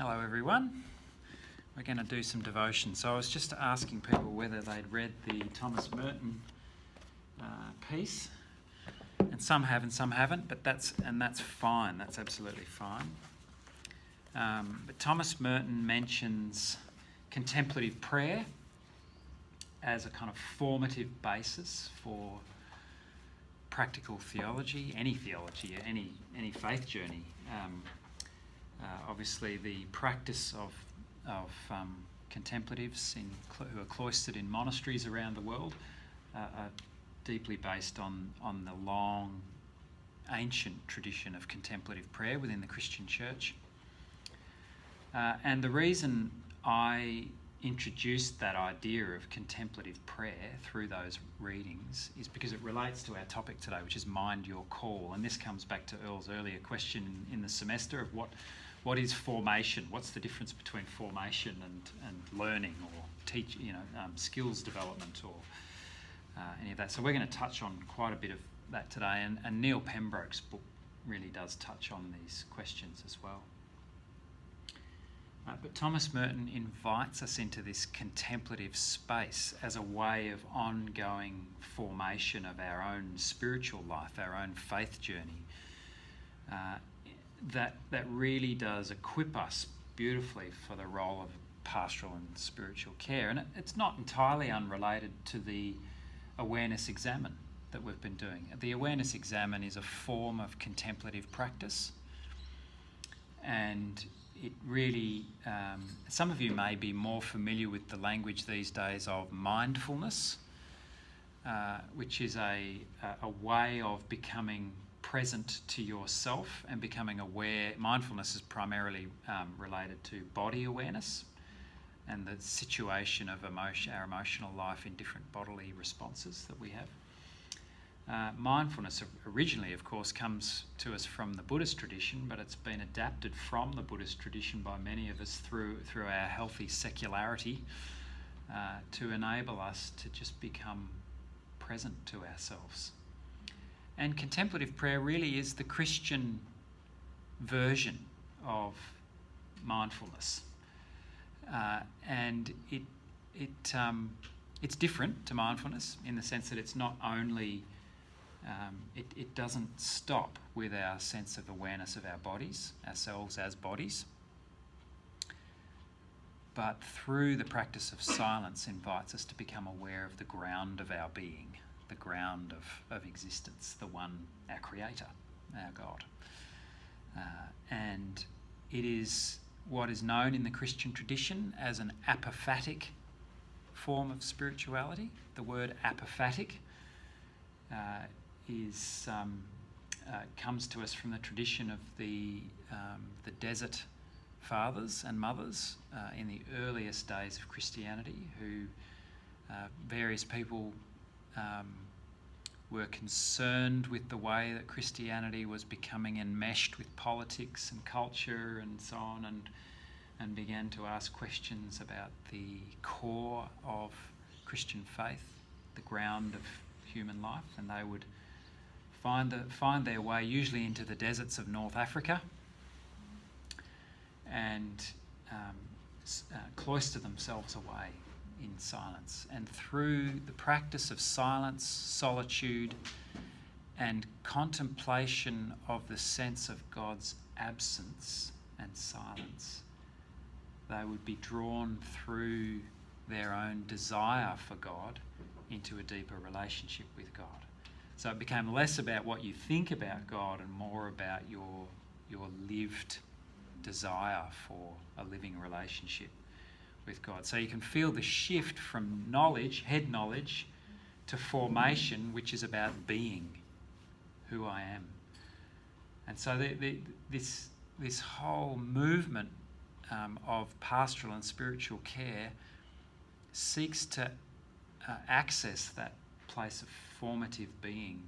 Hello everyone. We're going to do some devotion. So I was just asking people whether they'd read the Thomas Merton piece, and some have and some haven't, but that's fine. That's absolutely fine. But Thomas Merton mentions contemplative prayer as a kind of formative basis for practical theology, any faith journey. Obviously, the practice of contemplatives who are cloistered in monasteries around the world are deeply based on the long, ancient tradition of contemplative prayer within the Christian Church. And the reason I introduced that idea of contemplative prayer through those readings is because it relates to our topic today, which is mind your call. And this comes back to Earl's earlier question in the semester of what is formation? What's the difference between formation and learning or skills development or any of that? So we're going to touch on quite a bit of that today. And Neil Pembroke's book really does touch on these questions as well. But Thomas Merton invites us into this contemplative space as a way of ongoing formation of our own spiritual life, our own faith journey. That really does equip us beautifully for the role of pastoral and spiritual care. And it's not entirely unrelated to the awareness examen that we've been doing. The awareness examen is a form of contemplative practice, and it really, some of you may be more familiar with the language these days of mindfulness, which is a way of becoming present to yourself and becoming aware. Mindfulness is primarily related to body awareness and the situation of our emotional life in different bodily responses that we have. Mindfulness originally, of course, comes to us from the Buddhist tradition, but it's been adapted from the Buddhist tradition by many of us through our healthy secularity to enable us to just become present to ourselves. And contemplative prayer really is the Christian version of mindfulness, and it's different to mindfulness in the sense that it's not only it doesn't stop with our sense of awareness of our bodies, ourselves as bodies, but through the practice of silence invites us to become aware of the ground of our being, the ground of existence, the one, our Creator, our God. And it is what is known in the Christian tradition as an apophatic form of spirituality. The word apophatic comes to us from the tradition of the desert fathers and mothers in the earliest days of Christianity, who various people were concerned with the way that Christianity was becoming enmeshed with politics and culture and so on, and began to ask questions about the core of Christian faith, the ground of human life, and they would find their way usually into the deserts of North Africa and cloister themselves away in silence. And through the practice of silence, solitude, and contemplation of the sense of God's absence and silence, they would be drawn through their own desire for God into a deeper relationship with God. So it became less about what you think about God and more about your lived desire for a living relationship with God. So you can feel the shift from knowledge, head knowledge, to formation, which is about being who I am. And so this whole movement of pastoral and spiritual care seeks to access that place of formative being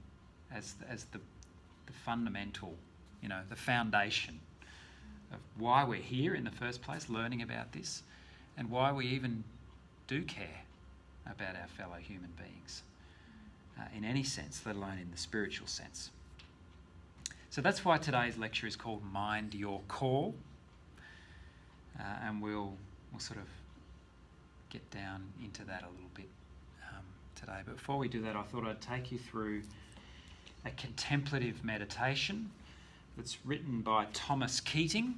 as the fundamental, the foundation of why we're here in the first place, learning about this, and why we even do care about our fellow human beings in any sense, let alone in the spiritual sense. So that's why today's lecture is called Mind Your Call. and we'll sort of get down into that a little bit today. But before we do that, I thought I'd take you through a contemplative meditation that's written by Thomas Keating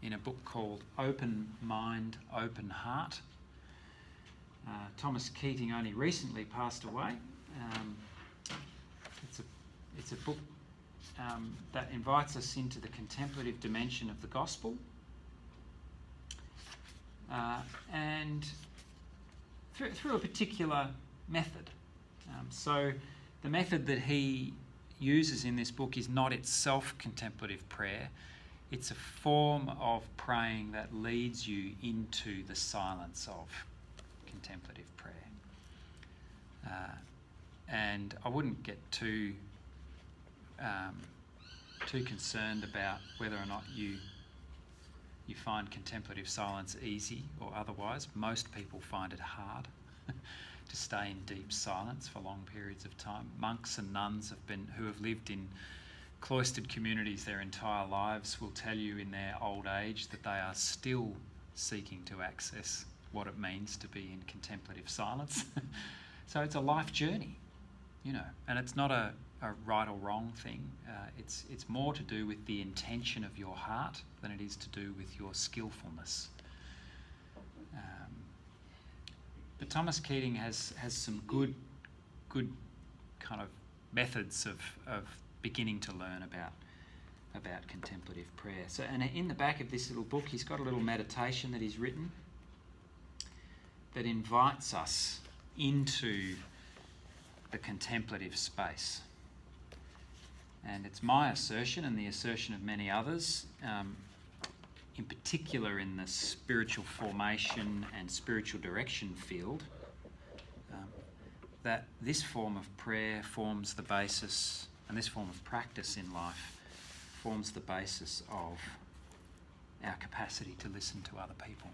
in a book called Open Mind, Open Heart. Thomas Keating only recently passed away. It's a book that invites us into the contemplative dimension of the gospel, and through a particular method. So the method that he uses in this book is not itself contemplative prayer. It's a form of praying that leads you into the silence of contemplative prayer. And I wouldn't get too concerned about whether or not you find contemplative silence easy or otherwise. Most people find it hard to stay in deep silence for long periods of time. Monks and nuns who have lived in cloistered communities their entire lives will tell you in their old age that they are still seeking to access what it means to be in contemplative silence. So it's a life journey, and it's not a right or wrong thing. It's more to do with the intention of your heart than it is to do with your skillfulness. But Thomas Keating has some good kind of methods of beginning to learn about contemplative prayer. So, and in the back of this little book, he's got a little meditation that he's written that invites us into the contemplative space. And it's my assertion, and the assertion of many others, in particular in the spiritual formation and spiritual direction field, that this form of prayer forms the basis, and this form of practice in life forms the basis of our capacity to listen to other people.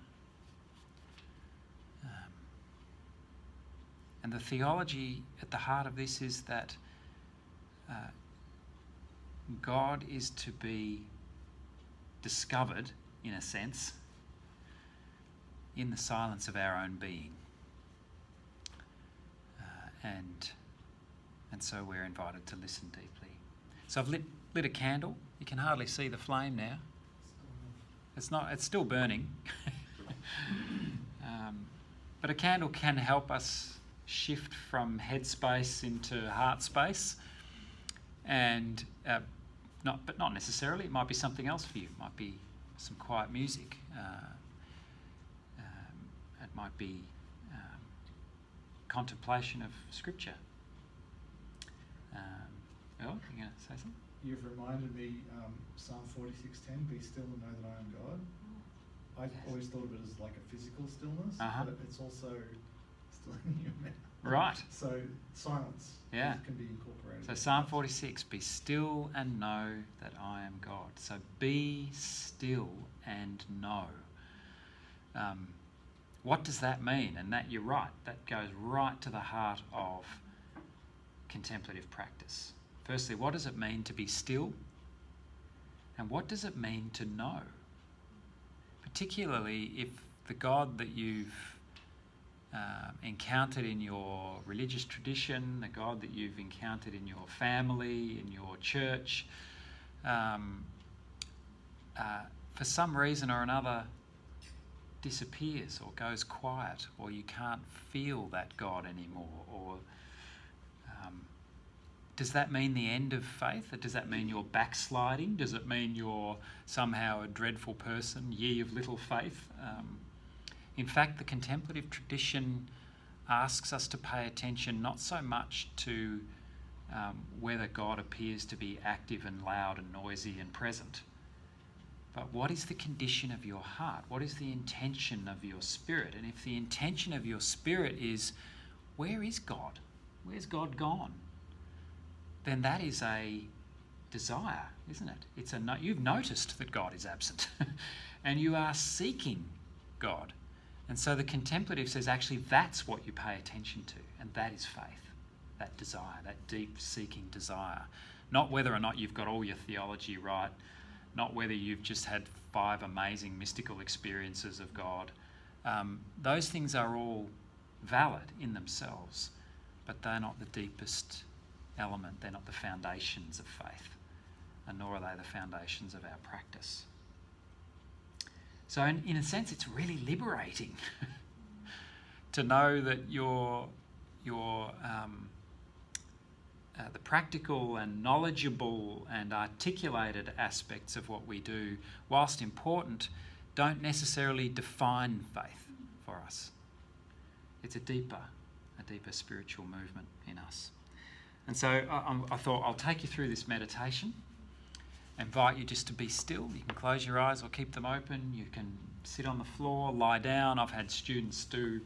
And the theology at the heart of this is that God is to be discovered, in a sense, in the silence of our own being. And so we're invited to listen deeply. So I've lit a candle. You can hardly see the flame now. It's still burning. But a candle can help us shift from head space into heart space. And not necessarily. It might be something else for you. It might be some quiet music. It might be contemplation of scripture. Earl, you going to say something? You've reminded me, Psalm 46:10, be still and know that I am God. I always thought of it as like a physical stillness, but it's also still in your mouth. Right. So silence can be incorporated. So Psalm 46, be still and know that I am God. So be still and know. What does that mean? And that, you're right, that goes right to the heart of contemplative practice. Firstly, what does it mean to be still? And what does it mean to know? Particularly if the God that you've encountered in your religious tradition, the God that you've encountered in your family, in your church, for some reason or another disappears or goes quiet, or you can't feel that God anymore, or does that mean the end of faith? Or does that mean you're backsliding? Does it mean you're somehow a dreadful person, ye of little faith? In fact, the contemplative tradition asks us to pay attention not so much to whether God appears to be active and loud and noisy and present, but what is the condition of your heart? What is the intention of your spirit? And if the intention of your spirit is, where is God? Where's God gone? Then that is a desire, isn't it? You've noticed that God is absent and you are seeking God. And so the contemplative says actually that's what you pay attention to, and that is faith, that desire, that deep seeking desire. Not whether or not you've got all your theology right, not whether you've just had 5 amazing mystical experiences of God. Those things are all valid in themselves, but they're not the deepest element. They're not the foundations of faith, and nor are they the foundations of our practice. So in a sense, it's really liberating to know that the practical and knowledgeable and articulated aspects of what we do, whilst important, don't necessarily define faith for us. It's a deeper spiritual movement in us. And so I thought I'll take you through this meditation. Invite you just to be still. You can close your eyes or keep them open. You can sit on the floor, lie down. I've had students do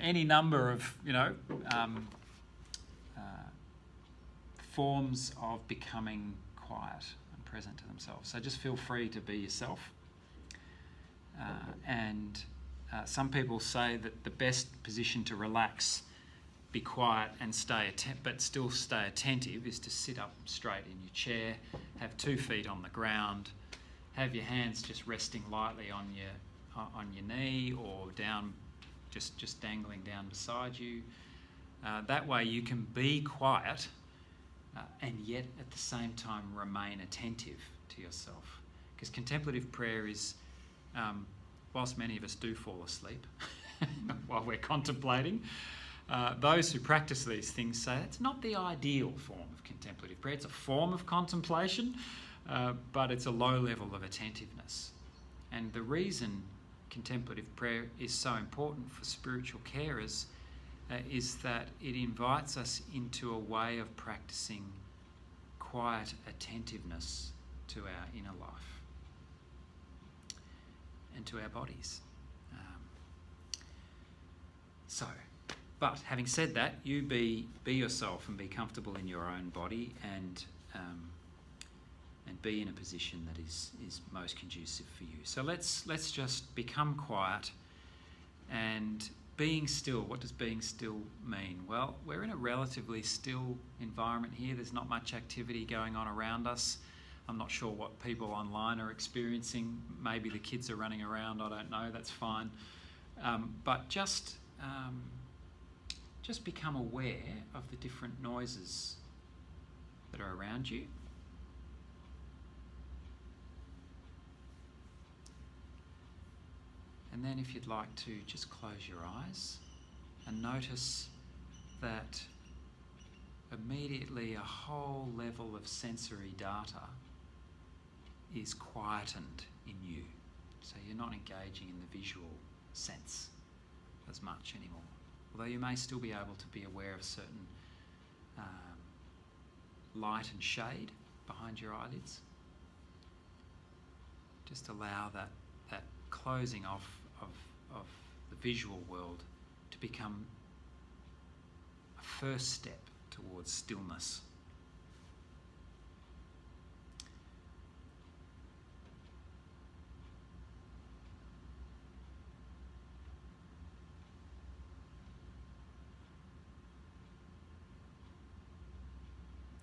any number of, forms of becoming quiet and present to themselves. So just feel free to be yourself. Some people say that the best position to relax, be quiet and but still stay attentive is to sit up straight in your chair, have 2 feet on the ground, have your hands just resting lightly on your knee or down, just dangling down beside you. That way you can be quiet and yet at the same time remain attentive to yourself. Because contemplative prayer is, whilst many of us do fall asleep while we're contemplating, those who practice these things say it's not the ideal form of contemplative prayer. It's a form of contemplation, but it's a low level of attentiveness. And the reason contemplative prayer is so important for spiritual carers is that it invites us into a way of practicing quiet attentiveness to our inner life and to our bodies. But having said that, you be yourself and be comfortable in your own body and be in a position that is most conducive for you. So let's just become quiet. And being still, what does being still mean? Well, we're in a relatively still environment here. There's not much activity going on around us. I'm not sure what people online are experiencing. Maybe the kids are running around. I don't know. That's fine. But just become aware of the different noises that are around you. And then if you'd like to, just close your eyes and notice that immediately a whole level of sensory data is quietened in you. So you're not engaging in the visual sense as much anymore. Although you may still be able to be aware of certain light and shade behind your eyelids. Just allow that closing off of the visual world to become a first step towards stillness.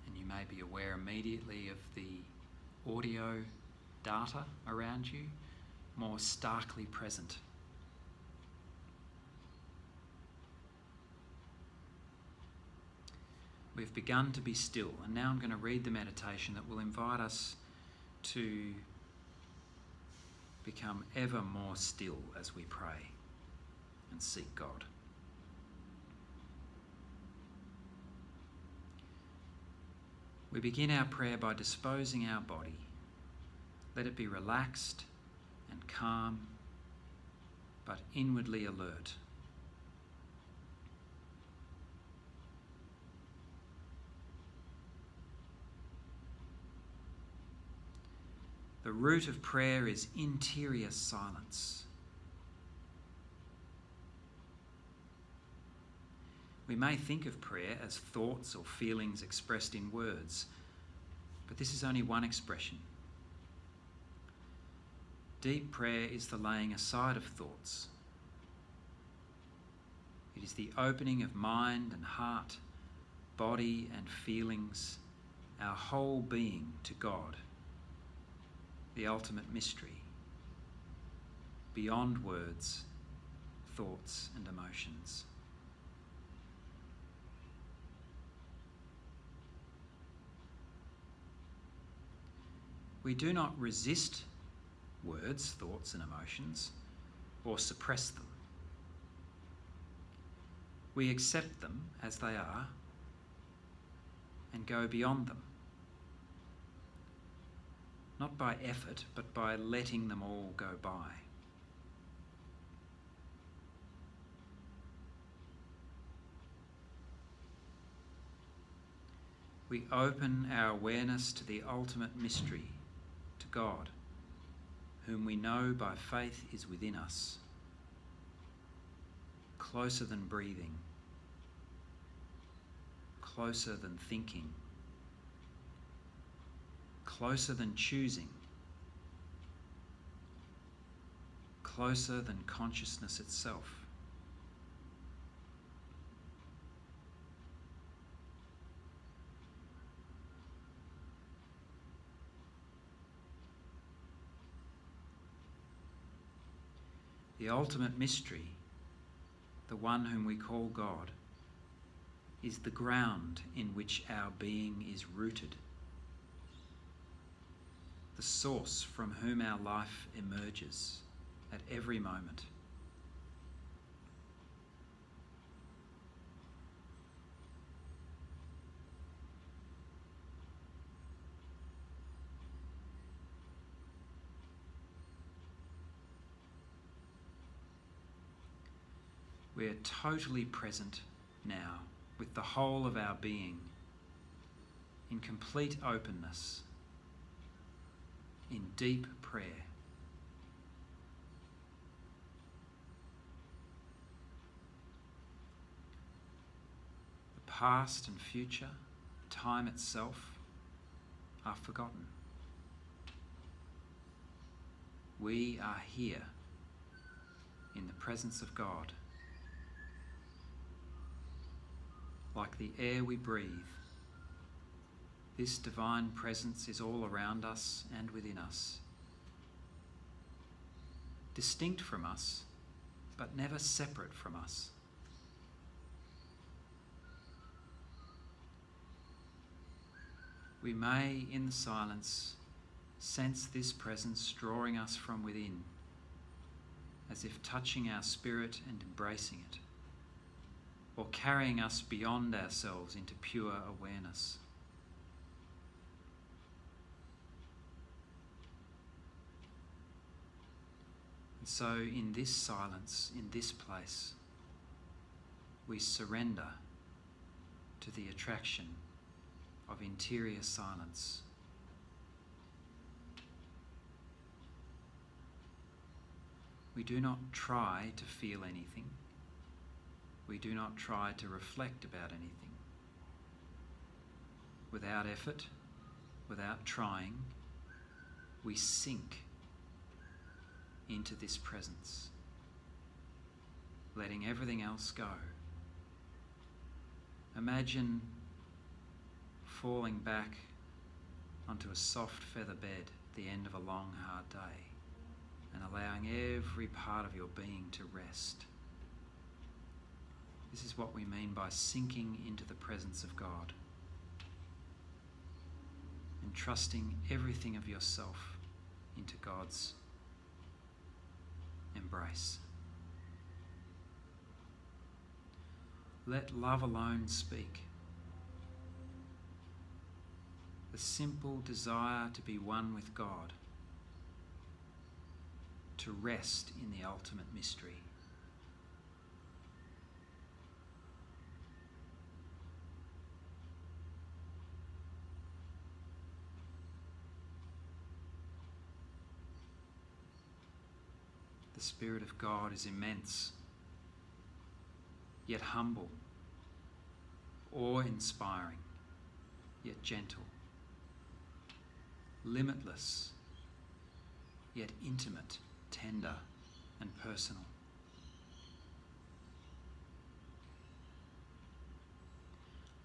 And you may be aware immediately of the audio data around you, more starkly present. We've begun to be still, and now I'm going to read the meditation that will invite us to become ever more still as we pray and seek God. We begin our prayer by disposing our body. Let it be relaxed and calm, but inwardly alert. The root of prayer is interior silence. We may think of prayer as thoughts or feelings expressed in words, but this is only one expression. Deep prayer is the laying aside of thoughts. It is the opening of mind and heart, body and feelings, our whole being to God. the ultimate mystery, beyond words, thoughts and emotions. We do not resist words, thoughts and emotions, or suppress them. We accept them as they are and go beyond them. Not by effort, but by letting them all go by. We open our awareness to the ultimate mystery, to God, whom we know by faith is within us, closer than breathing, closer than thinking, closer than choosing, closer than consciousness itself. The ultimate mystery, the one whom we call God, is the ground in which our being is rooted, the source from whom our life emerges at every moment. We are totally present now with the whole of our being in complete openness, in deep prayer. The past and future, time itself, are forgotten. We are here in the presence of God. Like the air we breathe, this divine presence is all around us and within us, distinct from us, but never separate from us. We may, in the silence, sense this presence drawing us from within, as if touching our spirit and embracing it, or carrying us beyond ourselves into pure awareness. And so in this silence, in this place, we surrender to the attraction of interior silence. We do not try to feel anything. We do not try to reflect about anything. Without effort, without trying, we sink into this presence, letting everything else go. Imagine falling back onto a soft feather bed at the end of a long, hard day and allowing every part of your being to rest. This is what we mean by sinking into the presence of God and trusting everything of yourself into God's embrace. Let love alone speak. The simple desire to be one with God, to rest in the ultimate mystery. The Spirit of God is immense, yet humble, awe-inspiring, yet gentle, limitless, yet intimate, tender, and personal.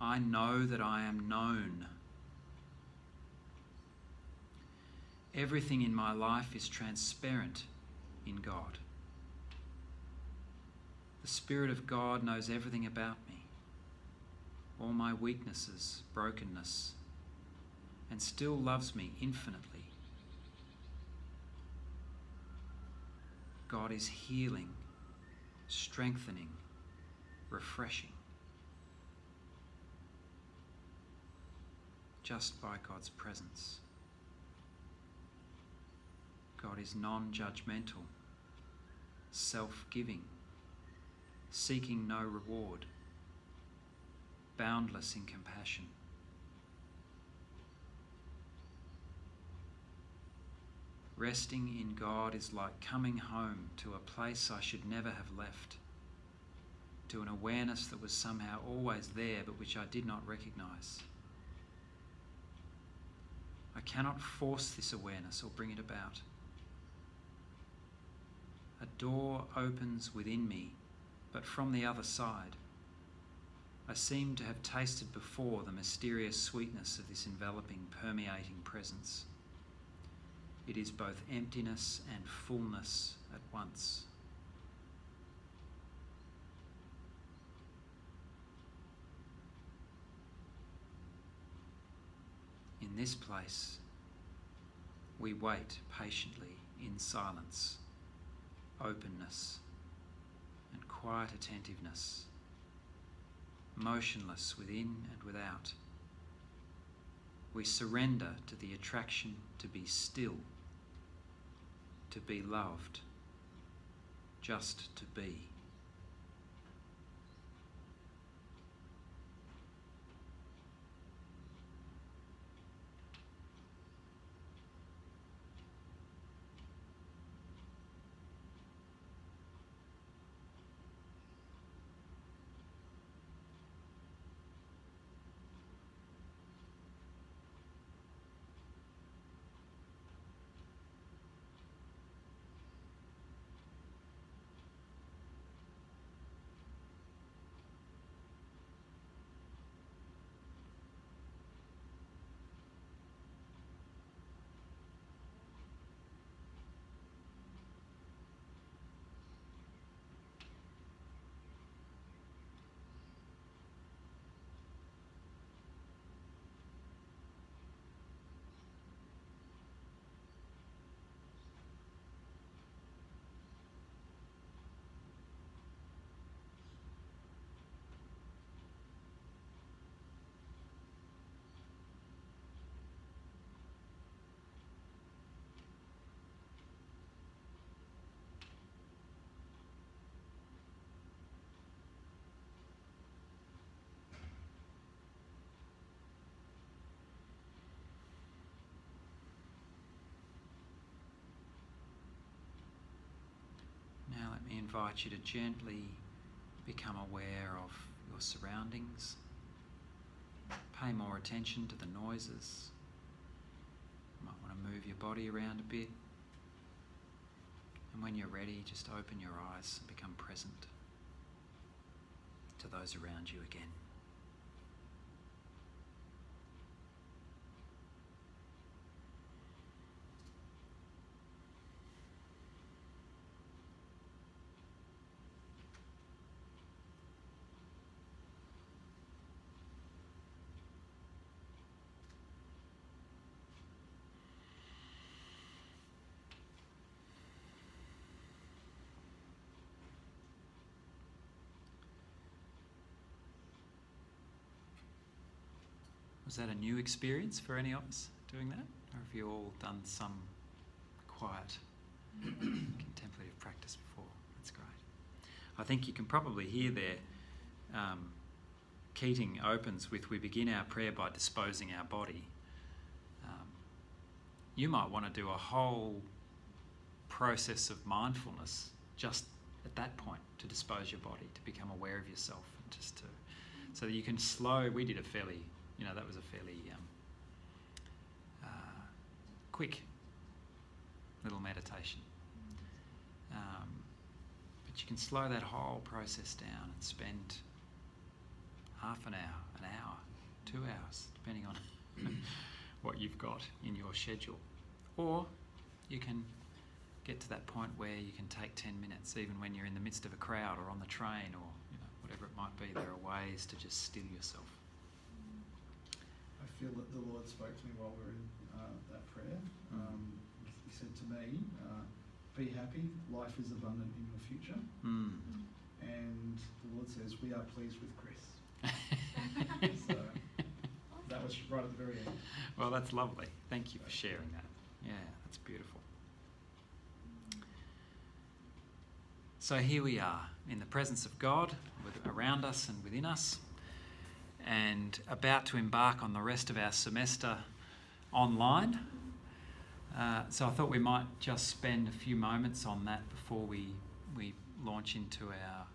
I know that I am known. Everything in my life is transparent in God. The Spirit of God knows everything about me, all my weaknesses, brokenness, and still loves me infinitely. God is healing, strengthening, refreshing. Just by God's presence. God is non-judgmental, self-giving, seeking no reward, boundless in compassion. Resting in God is like coming home to a place I should never have left, to an awareness that was somehow always there but which I did not recognise. I cannot force this awareness or bring it about. A door opens within me, but from the other side. I seem to have tasted before the mysterious sweetness of this enveloping, permeating presence. It is both emptiness and fullness at once. In this place, we wait patiently in silence, openness, and quiet attentiveness, motionless within and without. We surrender to the attraction to be still, to be loved, just to be. Now let me invite you to gently become aware of your surroundings. Pay more attention to the noises. You might want to move your body around a bit. And when you're ready, just open your eyes and become present to those around you again. Was that a new experience for any of us doing that? Or have you all done some quiet contemplative practice before? That's great. I think you can probably hear there, Keating opens with, we begin our prayer by disposing our body. You might want to do a whole process of mindfulness just at that point, to dispose your body, to become aware of yourself, and just to, so that you can we did a fairly, that was a fairly quick little meditation. But you can slow that whole process down and spend half an hour, 2 hours, depending on what you've got in your schedule, Or you can get to that point where you can take 10 minutes, even when you're in the midst of a crowd or on the train or whatever it might be. There are ways to just still yourself. I feel that the Lord spoke to me while we were in that prayer. He said to me, be happy, life is abundant in your future. And the Lord says, we are pleased with Chris. So that was right at the very end. Well, that's lovely. Thank you for sharing that. Yeah, that's beautiful. So here we are in the presence of God, around us and within us, and about to embark on the rest of our semester online. So I thought we might just spend a few moments on that before we launch into our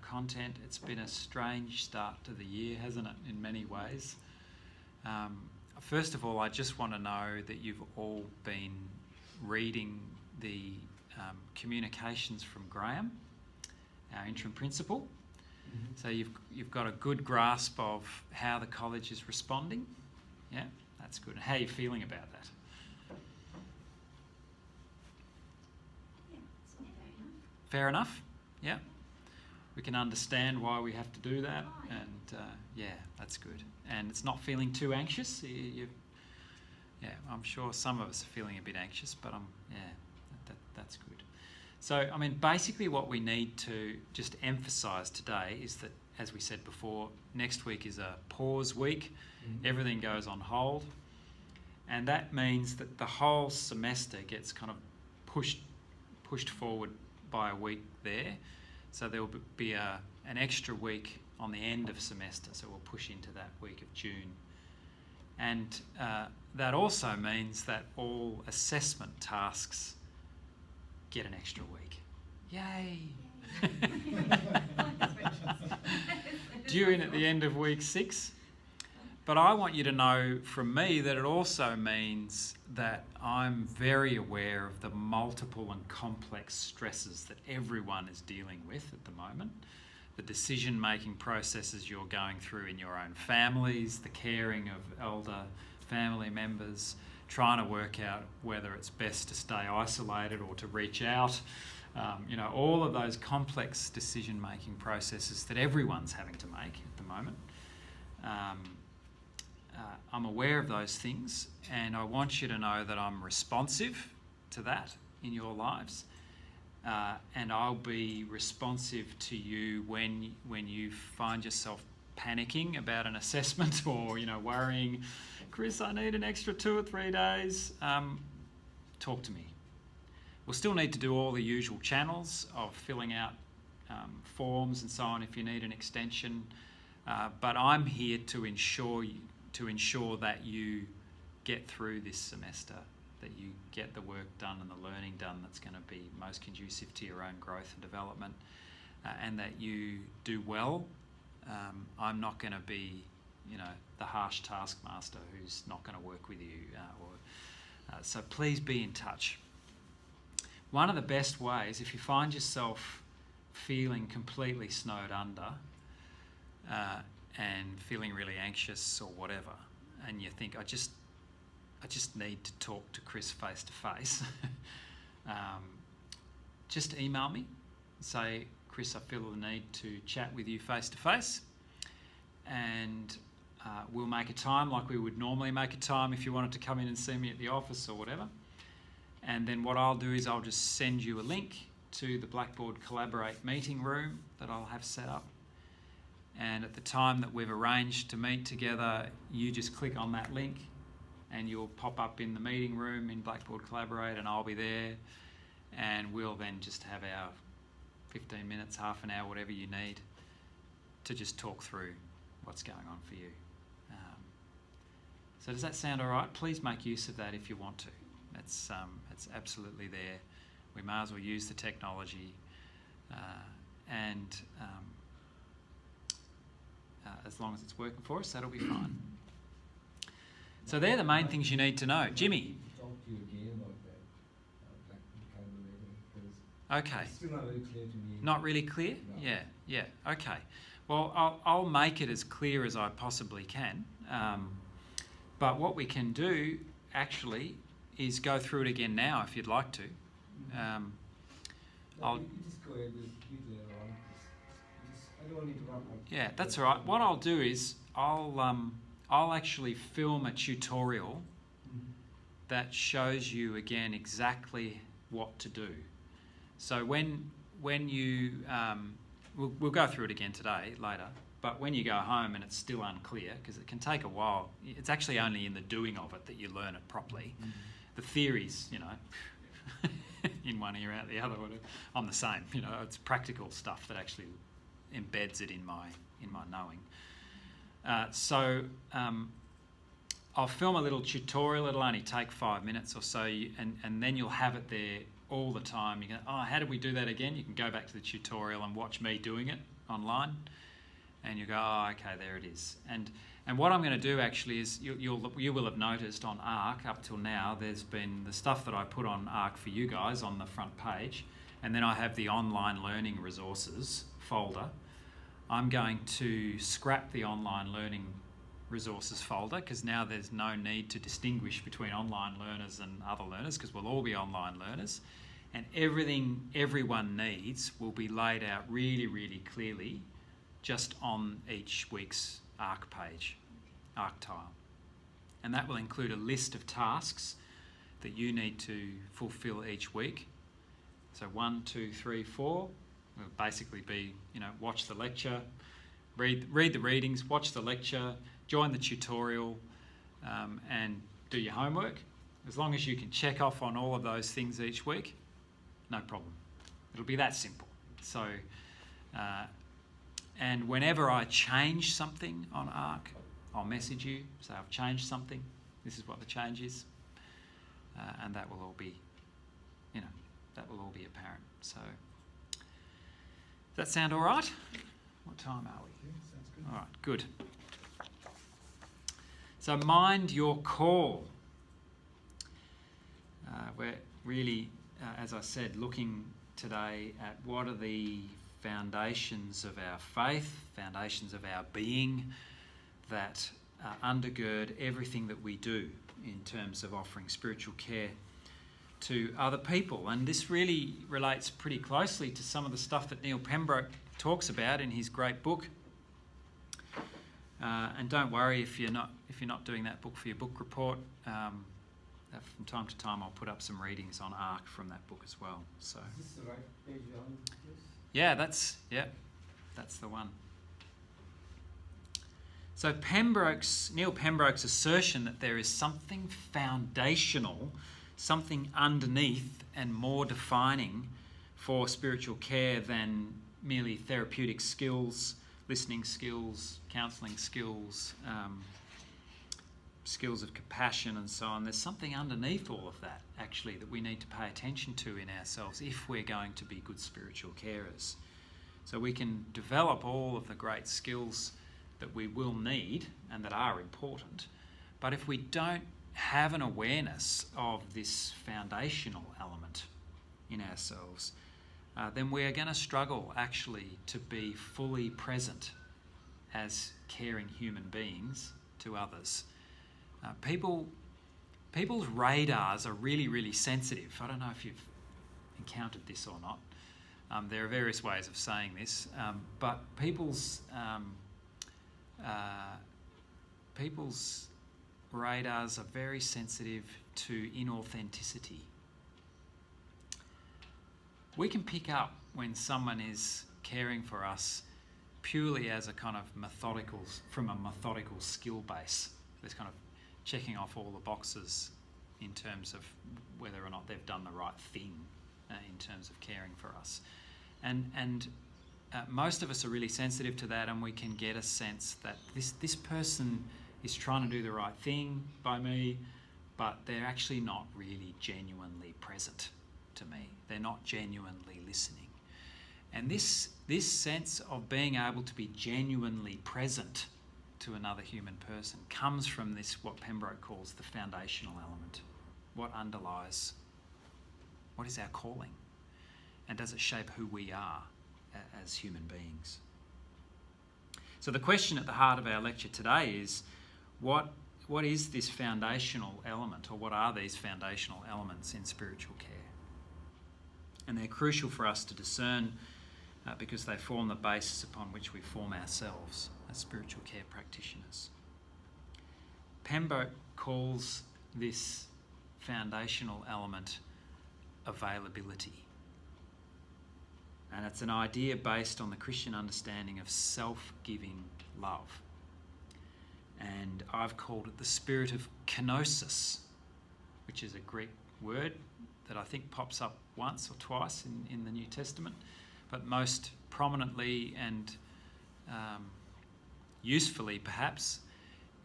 content. It's been a strange start to the year, hasn't it, in many ways? First of all, I just want to know that you've all been reading the communications from Graham, our interim principal. So you've got a good grasp of how the college is responding. Yeah, that's good. How are you feeling about that? Yeah, it's not Fair enough? Yeah. We can understand why we have to do that, and yeah, that's good. And it's not feeling too anxious. Yeah, I'm sure some of us are feeling a bit anxious, but that's good. So, I mean, basically what we need to just emphasise today is that, as we said before, next week is a pause week. Everything goes on hold, and that means that the whole semester gets kind of pushed forward by a week there. So there will be an extra week on the end of semester, so we'll push into that week of June. And that also means that all assessment tasks get an extra week. Yay! Due in at the end of week 6. But I want you to know from me that it also means that I'm very aware of the multiple and complex stresses that everyone is dealing with at the moment. The decision-making processes you're going through in your own families, the caring of elder family members, trying to work out whether it's best to stay isolated or to reach out. All of those complex decision-making processes that everyone's having to make at the moment. I'm aware of those things, and I want you to know that I'm responsive to that in your lives, and I'll be responsive to you when you find yourself panicking about an assessment or worrying, Chris, I need an extra 2 or 3 days. Talk to me. We'll still need to do all the usual channels of filling out forms and so on if you need an extension, but I'm here to ensure that you get through this semester, that you get the work done and the learning done that's going to be most conducive to your own growth and development, and that you do well. I'm not going to be, the harsh taskmaster who's not going to work with you. So please be in touch. One of the best ways, if you find yourself feeling completely snowed under, and feeling really anxious or whatever, and you think, I just need to talk to Chris face to face, just email me, say, Chris, I feel the need to chat with you face to face, and we'll make a time like we would normally make a time if you wanted to come in and see me at the office or whatever. And then what I'll do is I'll just send you a link to the Blackboard Collaborate meeting room that I'll have set up. And at the time that we've arranged to meet together, you just click on that link and you'll pop up in the meeting room in Blackboard Collaborate, and I'll be there, and we'll then just have our 15 minutes, half an hour, whatever you need to just talk through what's going on for you. So does that sound all right? Please make use of that if you want to. It's absolutely there. We may as well use the technology, and as long as it's working for us, that'll be fine. So they're the main things you need to know. Jimmy. Talk to you again about that, because Okay. it's still not really clear to me. Not really clear? No. Yeah. Okay. Well, I'll make it as clear as I possibly can. But what we can do, actually is go through it again now if you'd like to. I'll, You just go ahead with later on. I don't want to interrupt. yeah, that's all right. What I'll do is I'll actually film a tutorial that shows you again exactly what to do. So when you we'll go through it again today later. But when you go home and it's still unclear, because it can take a while, it's actually only in the doing of it that you learn it properly. The theories, in one ear out the other. I'm the same. It's practical stuff that actually embeds it in my knowing. So I'll film a little tutorial. It'll only take 5 minutes or so, and then you'll have it there all the time. You go, oh, how did we do that again? You can go back to the tutorial and watch me doing it online, and you go, oh, okay, there it is. And what I'm going to do actually is you will have noticed on ARC up till now, there's been the stuff that I put on ARC for you guys on the front page, and then I have the online learning resources folder. I'm going to scrap the online learning resources folder because now there's no need to distinguish between online learners and other learners because we'll all be online learners, and everything everyone needs will be laid out really, really clearly just on each week's ARC page, ARC tile. And that will include a list of tasks that you need to fulfill each week. So 1, 2, 3, 4 will basically be, watch the lecture, read the readings, watch the lecture, join the tutorial, and do your homework. As long as you can check off on all of those things each week, no problem. It'll be that simple. So, and whenever I change something on ARC, I'll message you, say I've changed something, this is what the change is, and that will all be, apparent. So, does that sound all right? What time are we? Yeah, sounds good. All right, good. So mind your call. We're really, as I said, looking today at what are the foundations of our faith, foundations of our being that undergird everything that we do in terms of offering spiritual care to other people. And this really relates pretty closely to some of the stuff that Neil Pembroke talks about in his great book. And don't worry if you're not doing that book for your book report. From time to time, I'll put up some readings on ARC from that book as well. So Is this the right page on this? yeah, that's the one. So Neil Pembroke's assertion that there is something foundational, something underneath and more defining for spiritual care than merely therapeutic skills, listening skills, counselling skills, skills of compassion and so on. There's something underneath all of that, actually, that we need to pay attention to in ourselves if we're going to be good spiritual carers. So we can develop all of the great skills that we will need and that are important, but if we don't have an awareness of this foundational element in ourselves, then we're going to struggle actually to be fully present as caring human beings to others. People's radars are really, really sensitive. I don't know if you've encountered this or not. There are various ways of saying this, but people's radars are very sensitive to inauthenticity. We can pick up when someone is caring for us purely as a kind of methodical skill base. There's kind of checking off all the boxes in terms of whether or not they've done the right thing in terms of caring for us. And most of us are really sensitive to that, and we can get a sense that this person is trying to do the right thing by me, but they're actually not really genuinely present to me. They're not genuinely listening. And this sense of being able to be genuinely present to another human person comes from this, what Pembroke calls the foundational element. What underlies, what is our calling? And does it shape who we are as human beings? So the question at the heart of our lecture today is, what what is this foundational element, or what are these foundational elements in spiritual care? And they're crucial for us to discern because they form the basis upon which we form ourselves as spiritual care practitioners. Pembroke calls this foundational element availability. And it's an idea based on the Christian understanding of self-giving love. And I've called it the spirit of kenosis, which is a Greek word that I think pops up once or twice in the New Testament, but most prominently and usefully perhaps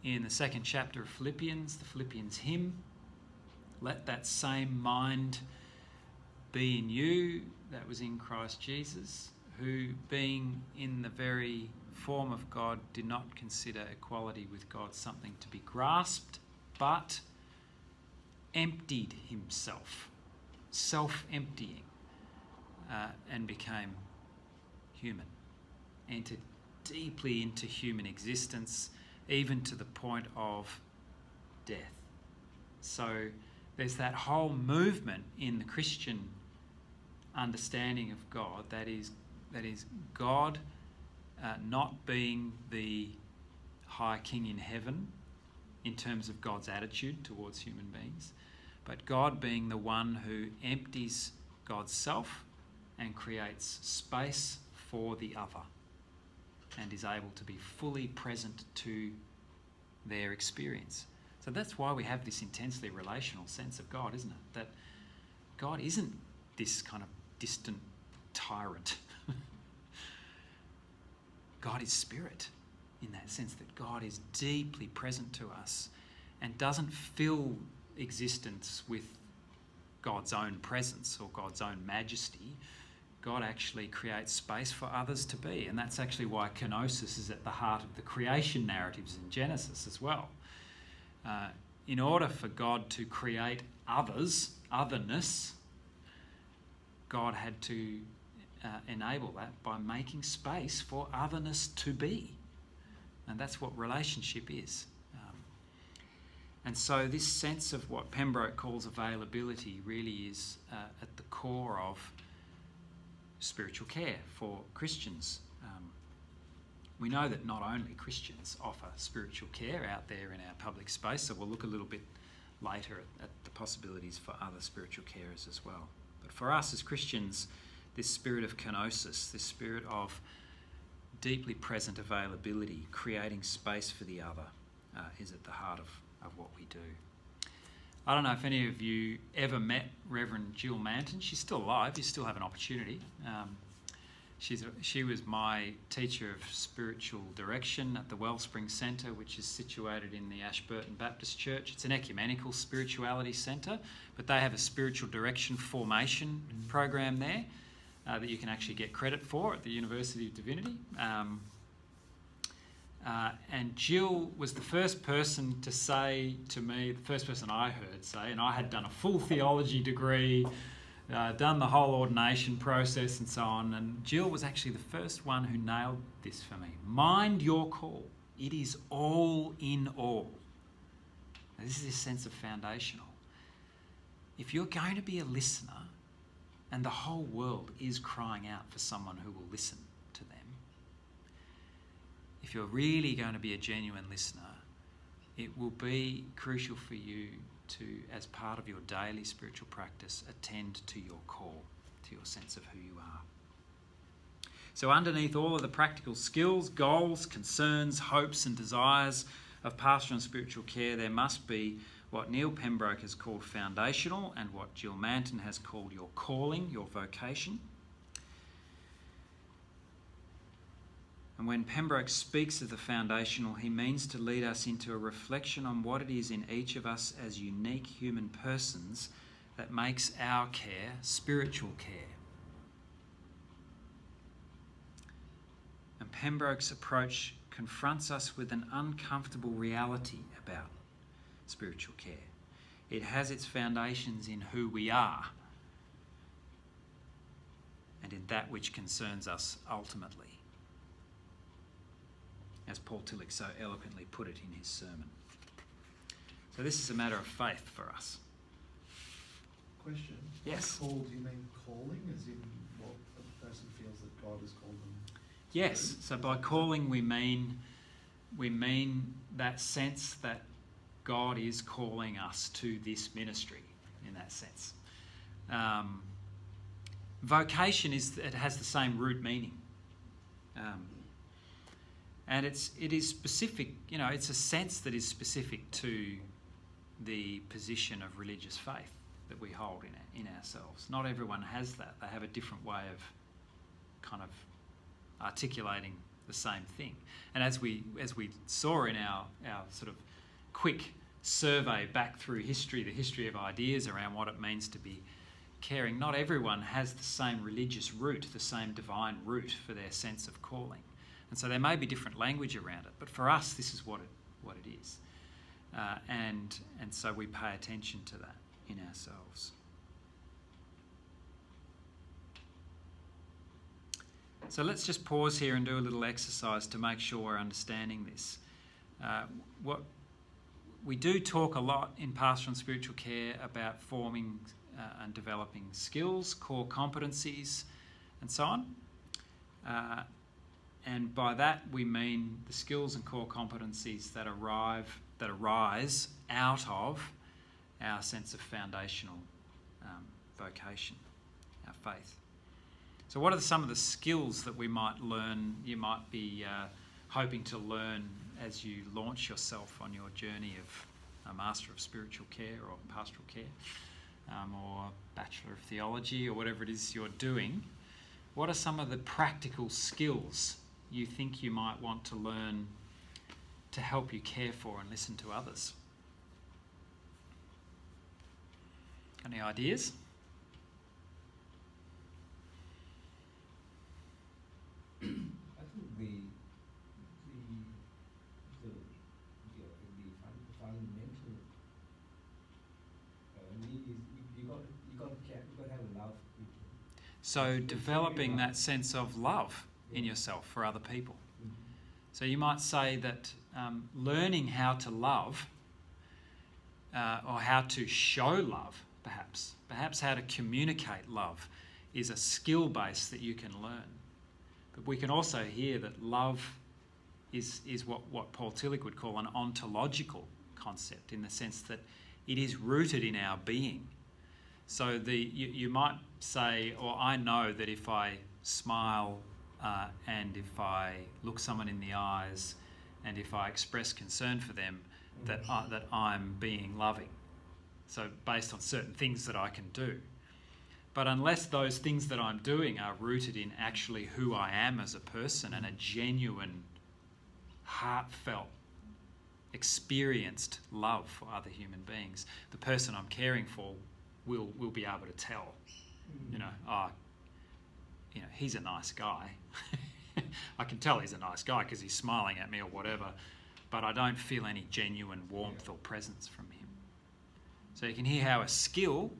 in the second chapter of Philippians, the Philippians hymn, "Let that same mind be in you that was in Christ Jesus, who being in the very form of God did not consider equality with God something to be grasped, but emptied himself," self-emptying, and became human, entered deeply into human existence, even to the point of death. So there's that whole movement in the Christian understanding of God that is God not being the high king in heaven in terms of God's attitude towards human beings, but God being the one who empties God's self and creates space for the other and is able to be fully present to their experience. So that's why we have this intensely relational sense of God, isn't it? That God isn't this kind of distant tyrant. God is spirit, in that sense that God is deeply present to us and doesn't fill existence with God's own presence or God's own majesty. God actually creates space for others to be, and that's actually why kenosis is at the heart of the creation narratives in Genesis as well. In order for God to create otherness, God had to enable that by making space for otherness to be. And that's what relationship is. And so this sense of what Pembroke calls availability really is at the core of spiritual care for Christians. We know that not only Christians offer spiritual care out there in our public space, so we'll look a little bit later at the possibilities for other spiritual carers as well. But for us as Christians, this spirit of kenosis, this spirit of deeply present availability, creating space for the other, is at the heart of what we do. I don't know if any of you ever met Reverend Jill Manton. She's still alive. You still have an opportunity. She was my teacher of spiritual direction at the Wellspring Centre, which is situated in the Ashburton Baptist Church. It's an ecumenical spirituality centre, but they have a spiritual direction formation program there that you can actually get credit for at the University of Divinity. And Jill was the first person to say to me, the first person I heard say, and I had done a full theology degree, done the whole ordination process and so on, and Jill was actually the first one who nailed this for me. Mind your call. It is all in all. Now, this is this sense of foundational. If you're going to be a listener, and the whole world is crying out for someone who will listen to them, if you're really going to be a genuine listener, it will be crucial for you to, as part of your daily spiritual practice, attend to your call, to your sense of who you are. So underneath all of the practical skills, goals, concerns, hopes and desires of pastoral and spiritual care, there must be what Neil Pembroke has called foundational and what Jill Manton has called your calling, your vocation. And when Pembroke speaks of the foundational, he means to lead us into a reflection on what it is in each of us as unique human persons that makes our care spiritual care. And Pembroke's approach confronts us with an uncomfortable reality about spiritual care. It has its foundations in who we are and in that which concerns us ultimately, as Paul Tillich so eloquently put it in his sermon. So this is a matter of faith for us. Question. Yes. By call, do you mean calling, as in what a person feels that God has called them to Yes. do? So by calling we mean that sense that God is calling us to this ministry in that sense. Vocation it has the same root meaning. And it is specific, it's a sense that is specific to the position of religious faith that we hold in ourselves. Not everyone has that. They have a different way of kind of articulating the same thing. And as we saw in our sort of quick survey back through history, the history of ideas around what it means to be caring, not everyone has the same religious root, the same divine root for their sense of calling. And so there may be different language around it, but for us this is what it is. And so we pay attention to that in ourselves. So let's just pause here and do a little exercise to make sure we're understanding this. What we do talk a lot in pastoral and spiritual care about forming and developing skills, core competencies, and so on. And by that we mean the skills and core competencies that arise out of our sense of foundational vocation, our faith. So what are some of the skills that we might learn, you might be hoping to learn as you launch yourself on your journey of a Master of Spiritual Care or Pastoral Care, or Bachelor of Theology, or whatever it is you're doing? What are some of the practical skills you think you might want to learn to help you care for and listen to others? Any ideas? I think the fundamental need is you got to have love for people. So developing that sense of love in yourself for other people. Mm-hmm. So you might say that learning how to love or how to show love, perhaps how to communicate love, is a skill base that you can learn. But we can also hear that love is what Paul Tillich would call an ontological concept, in the sense that it is rooted in our being. So you might say, or I know that if I smile and if I look someone in the eyes and if I express concern for them, that I'm being loving. So based on certain things that I can do. But unless those things that I'm doing are rooted in actually who I am as a person and a genuine, heartfelt, experienced love for other human beings, the person I'm caring for will be able to tell, he's a nice guy. I can tell he's a nice guy because he's smiling at me or whatever, but I don't feel any genuine warmth or presence from him. So you can hear how a skill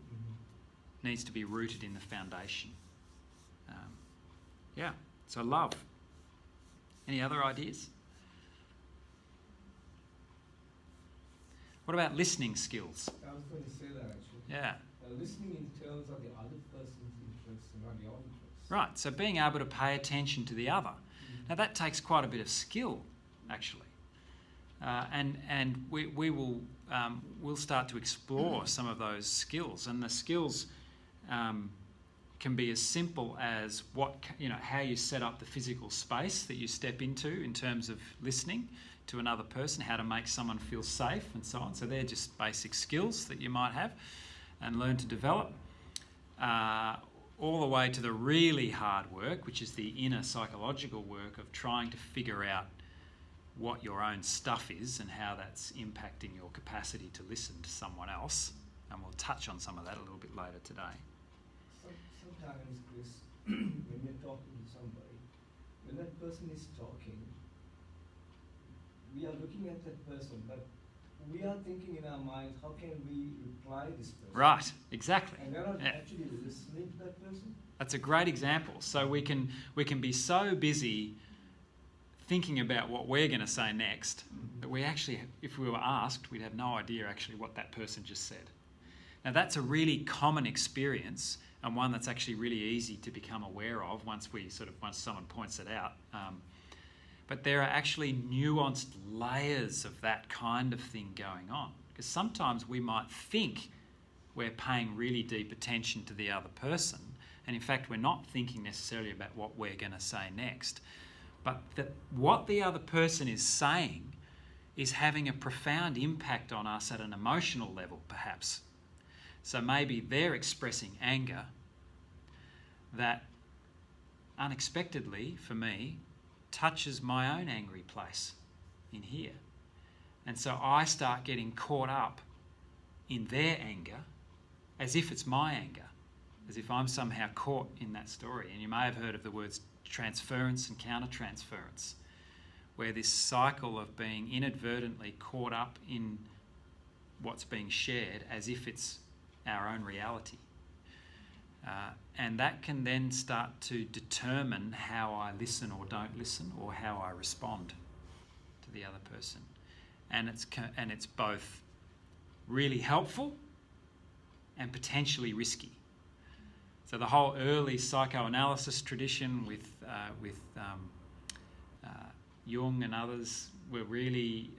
needs to be rooted in the foundation. So love. Any other ideas? What about listening skills? I was going to say that actually. Yeah. Listening in terms of the other person's interests and not your interests. Right, so being able to pay attention to the other. Now that takes quite a bit of skill, actually. And we'll start to explore some of those skills. And the skills can be as simple as how you set up the physical space that you step into in terms of listening to another person, how to make someone feel safe and so on. So they're just basic skills that you might have and learn to develop. All the way to the really hard work, which is the inner psychological work of trying to figure out what your own stuff is and how that's impacting your capacity to listen to someone else. And we'll touch on some of that a little bit later today. Sometimes, Chris, when you're talking to somebody, when that person is talking, we are looking at that person, but we are thinking in our minds, how can we reply this person? Right, exactly. And we're not actually listening to that person. That's a great example. So we can be so busy thinking about what we're going to say next, that we actually, if we were asked, we'd have no idea actually what that person just said. Now that's a really common experience, and one that's actually really easy to become aware of once someone points it out. But there are actually nuanced layers of that kind of thing going on. Because sometimes we might think we're paying really deep attention to the other person, and in fact we're not thinking necessarily about what we're going to say next. But that what the other person is saying is having a profound impact on us at an emotional level, perhaps. So maybe they're expressing anger that unexpectedly, for me, touches my own angry place in here. And so I start getting caught up in their anger as if it's my anger, as if I'm somehow caught in that story. And you may have heard of the words transference and countertransference, where this cycle of being inadvertently caught up in what's being shared as if it's our own reality. And that can then start to determine how I listen or don't listen, or how I respond to the other person. And it's both really helpful and potentially risky. So the whole early psychoanalysis tradition with Jung and others were really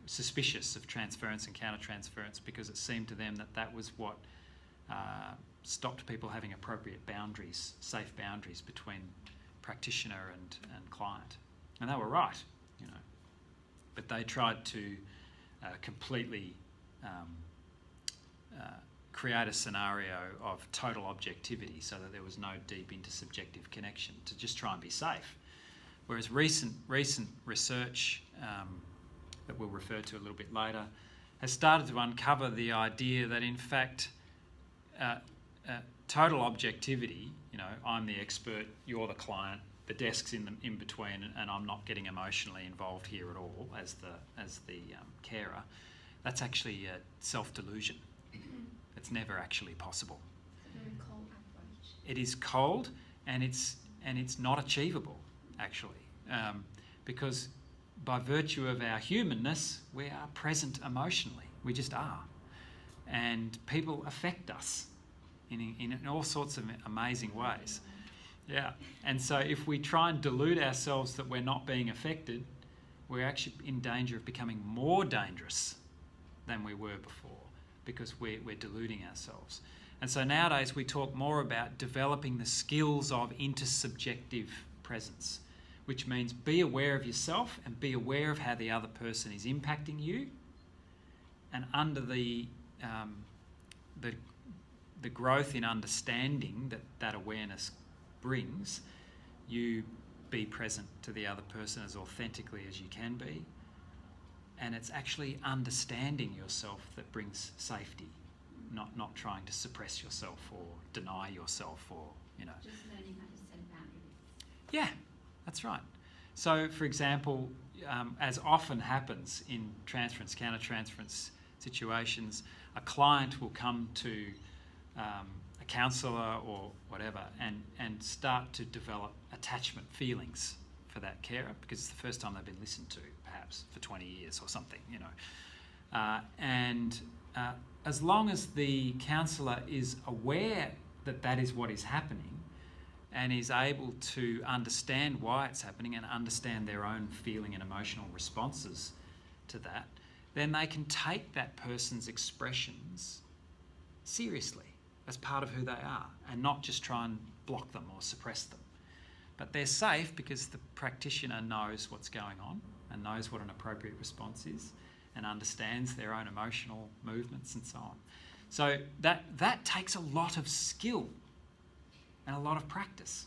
suspicious of transference and countertransference, because it seemed to them that that was what stopped people having appropriate boundaries, safe boundaries between practitioner and client. And they were right, you know. But they tried to completely create a scenario of total objectivity so that there was no deep intersubjective connection, to just try and be safe. Whereas recent research that we'll refer to a little bit later has started to uncover the idea that in fact total objectivity, you know, I'm the expert, you're the client, the desk's in between, and I'm not getting emotionally involved here at all as the carer. That's actually a self-delusion. It's never actually possible. It's a very cold approach. It is cold, and it's not achievable actually, because by virtue of our humanness, we are present emotionally. We just are, and people affect us in all sorts of amazing ways. Yeah, and so if we try and delude ourselves that we're not being affected, we're actually in danger of becoming more dangerous than we were before, because we're deluding ourselves. And so nowadays we talk more about developing the skills of intersubjective presence, which means be aware of yourself and be aware of how the other person is impacting you, and under the growth in understanding that awareness brings, you be present to the other person as authentically as you can be. And it's actually understanding yourself that brings safety, not trying to suppress yourself or deny yourself, or, you know. Just learning how to set boundaries. Yeah, that's right. So, for example, as often happens in transference, countertransference situations, a client will come to a counsellor or whatever and start to develop attachment feelings for that carer, because it's the first time they've been listened to, perhaps for 20 years or something, you know. And as long as the counsellor is aware that that is what is happening, and is able to understand why it's happening and understand their own feeling and emotional responses to that, then they can take that person's expressions seriously as part of who they are, and not just try and block them or suppress them. But they're safe because the practitioner knows what's going on and knows what an appropriate response is, and understands their own emotional movements and so on. So that takes a lot of skill and a lot of practice.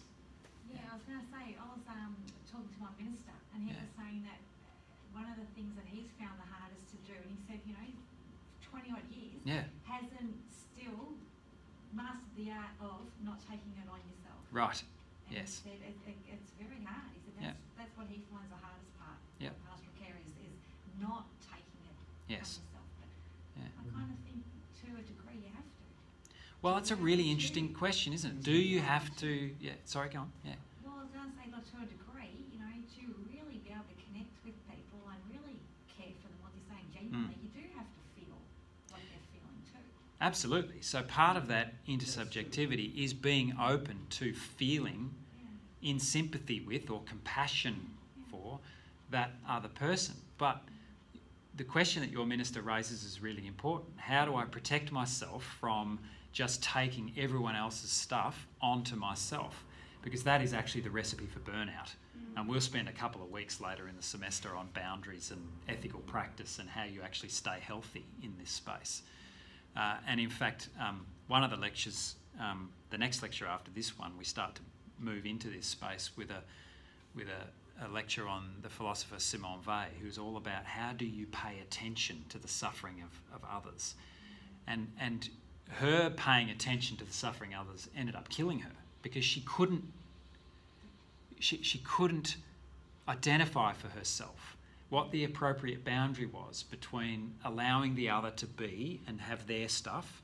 Yeah, I was going to say, I was talking to my minister, and he was saying that one of the things that he's found the hardest to do, and he said, you know, 20 odd years, hasn't still mastered the art of not taking it on yourself. Right. And Yes. he said it's very hard. He said that's what he finds the hardest part of pastoral care is not taking it on yourself. But I kind of think to a degree you have to. Well, that's a really interesting question, isn't it? Do you have to... Yeah, sorry, go on. Yeah. Well, I was going to say, like, to a degree, you know, to really be able to Absolutely. So part of that intersubjectivity is being open to feeling in sympathy with or compassion for that other person. But the question that your minister raises is really important. How do I protect myself from just taking everyone else's stuff onto myself? Because that is actually the recipe for burnout. And we'll spend a couple of weeks later in the semester on boundaries and ethical practice and how you actually stay healthy in this space. And in fact, one of the lectures, the next lecture after this one, we start to move into this space with a lecture on the philosopher Simone Weil, who's all about how do you pay attention to the suffering of others. And her paying attention to the suffering of others ended up killing her because she couldn't identify for herself what the appropriate boundary was between allowing the other to be and have their stuff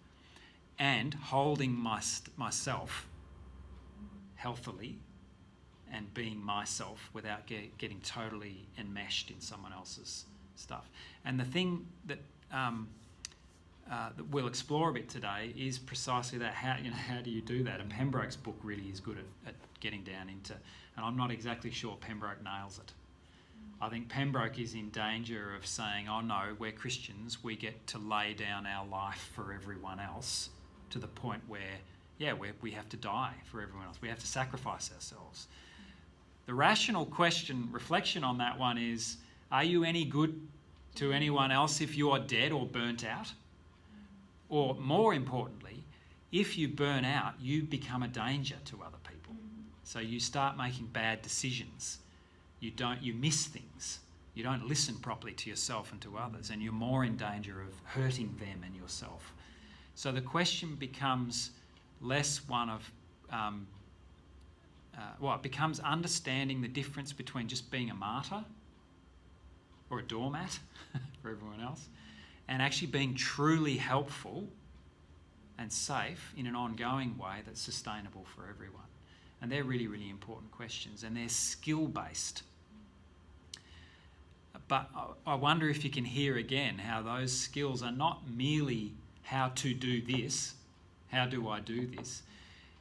and holding myself healthily and being myself without getting totally enmeshed in someone else's stuff. And the thing that that we'll explore a bit today is precisely that. How do you do that? And Pembroke's book really is good at getting down into, and I'm not exactly sure Pembroke nails it. I think Pembroke is in danger of saying, oh no, we're Christians, we get to lay down our life for everyone else to the point where, we have to die for everyone else. We have to sacrifice ourselves. The rational reflection on that one is, are you any good to anyone else if you are dead or burnt out? Or more importantly, if you burn out, you become a danger to other people. So you start making bad decisions. You miss things. You don't listen properly to yourself and to others, and you're more in danger of hurting them and yourself. So the question becomes less one of, it becomes understanding the difference between just being a martyr or a doormat for everyone else and actually being truly helpful and safe in an ongoing way that's sustainable for everyone. And they're really, really important questions, and they're skill-based. But I wonder if you can hear again how those skills are not merely how to do this, how do I do this.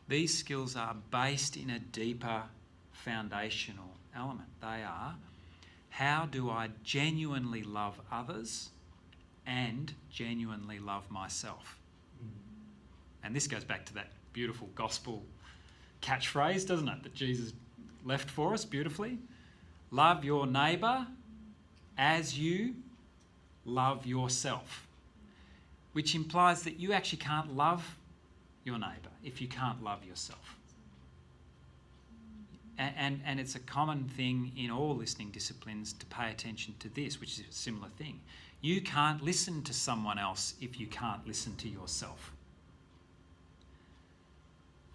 These skills are based in a deeper foundational element. They are, how do I genuinely love others and genuinely love myself? And this goes back to that beautiful gospel catchphrase, doesn't it, that Jesus left for us beautifully? Love your neighbour as you love yourself, which implies that you actually can't love your neighbour if you can't love yourself. And it's a common thing in all listening disciplines to pay attention to this, which is a similar thing. You can't listen to someone else if you can't listen to yourself.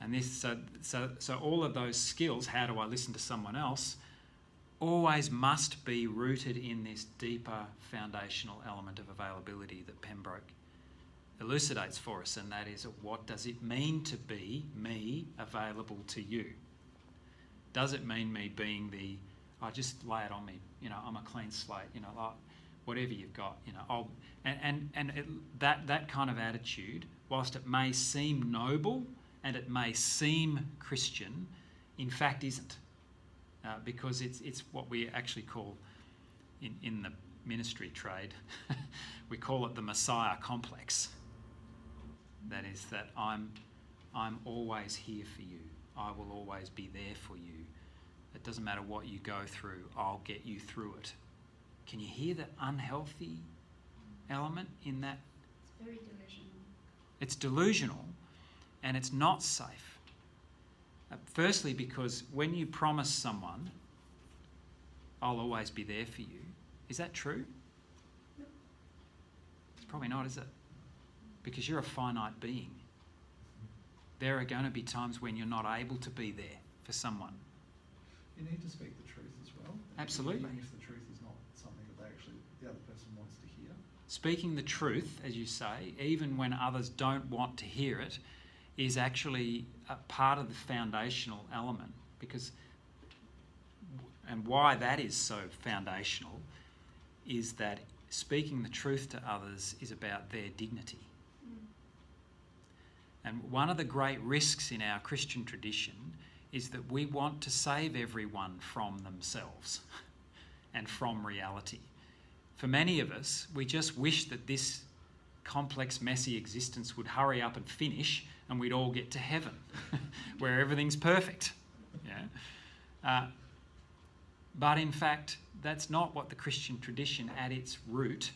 And this, so all of those skills, how do I listen to someone else, always must be rooted in this deeper foundational element of availability that Pembroke elucidates for us, and that is, what does it mean to be me available to you? Does it mean me being just lay it on me, I'm a clean slate, whatever you've got, that kind of attitude, whilst it may seem noble and it may seem Christian, in fact isn't, because it's what we actually call in the ministry trade, we call it the Messiah complex. That is that I'm always here for you. I will always be there for you. It doesn't matter what you go through, I'll get you through it. Can you hear the unhealthy element in that? It's very delusional. It's delusional and it's not safe. Firstly, because when you promise someone, I'll always be there for you, is that true? No. It's probably not, is it? Because you're a finite being. There are going to be times when you're not able to be there for someone. You need to speak the truth as well. Absolutely. Even if the truth is not something that the other person wants to hear. Speaking the truth, as you say, even when others don't want to hear it, is actually a part of the foundational element. And why that is so foundational is that speaking the truth to others is about their dignity. And one of the great risks in our Christian tradition is that we want to save everyone from themselves and from reality. For many of us, we just wish that this complex, messy existence would hurry up and finish and we'd all get to heaven where everything's perfect. Yeah? But in fact, that's not what the Christian tradition at its root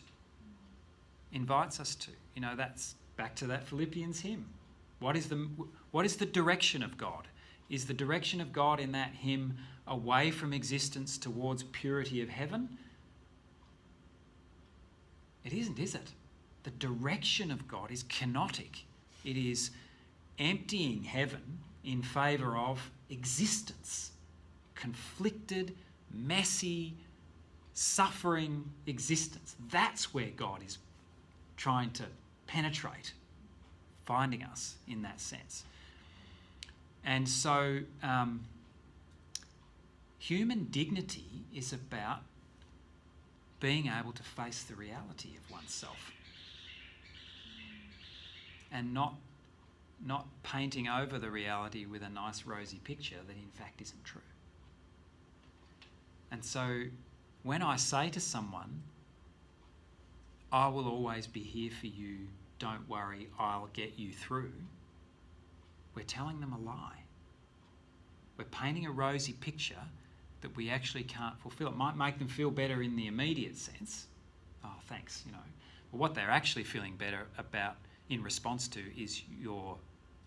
invites us to. You know, that's back to that Philippians hymn. What is the direction of God? Is the direction of God in that hymn away from existence towards purity of heaven? It isn't, is it? The direction of God is kenotic. It is emptying heaven in favour of existence. Conflicted, messy, suffering existence. That's where God is trying to penetrate, finding us in that sense. And so human dignity is about being able to face the reality of oneself and not painting over the reality with a nice rosy picture that in fact isn't true. And so when I say to someone, I will always be here for you, don't worry, I'll get you through, we're telling them a lie. We're painting a rosy picture that we actually can't fulfill. It might make them feel better in the immediate sense. Oh, thanks, you know. But what they're actually feeling better about in response to is your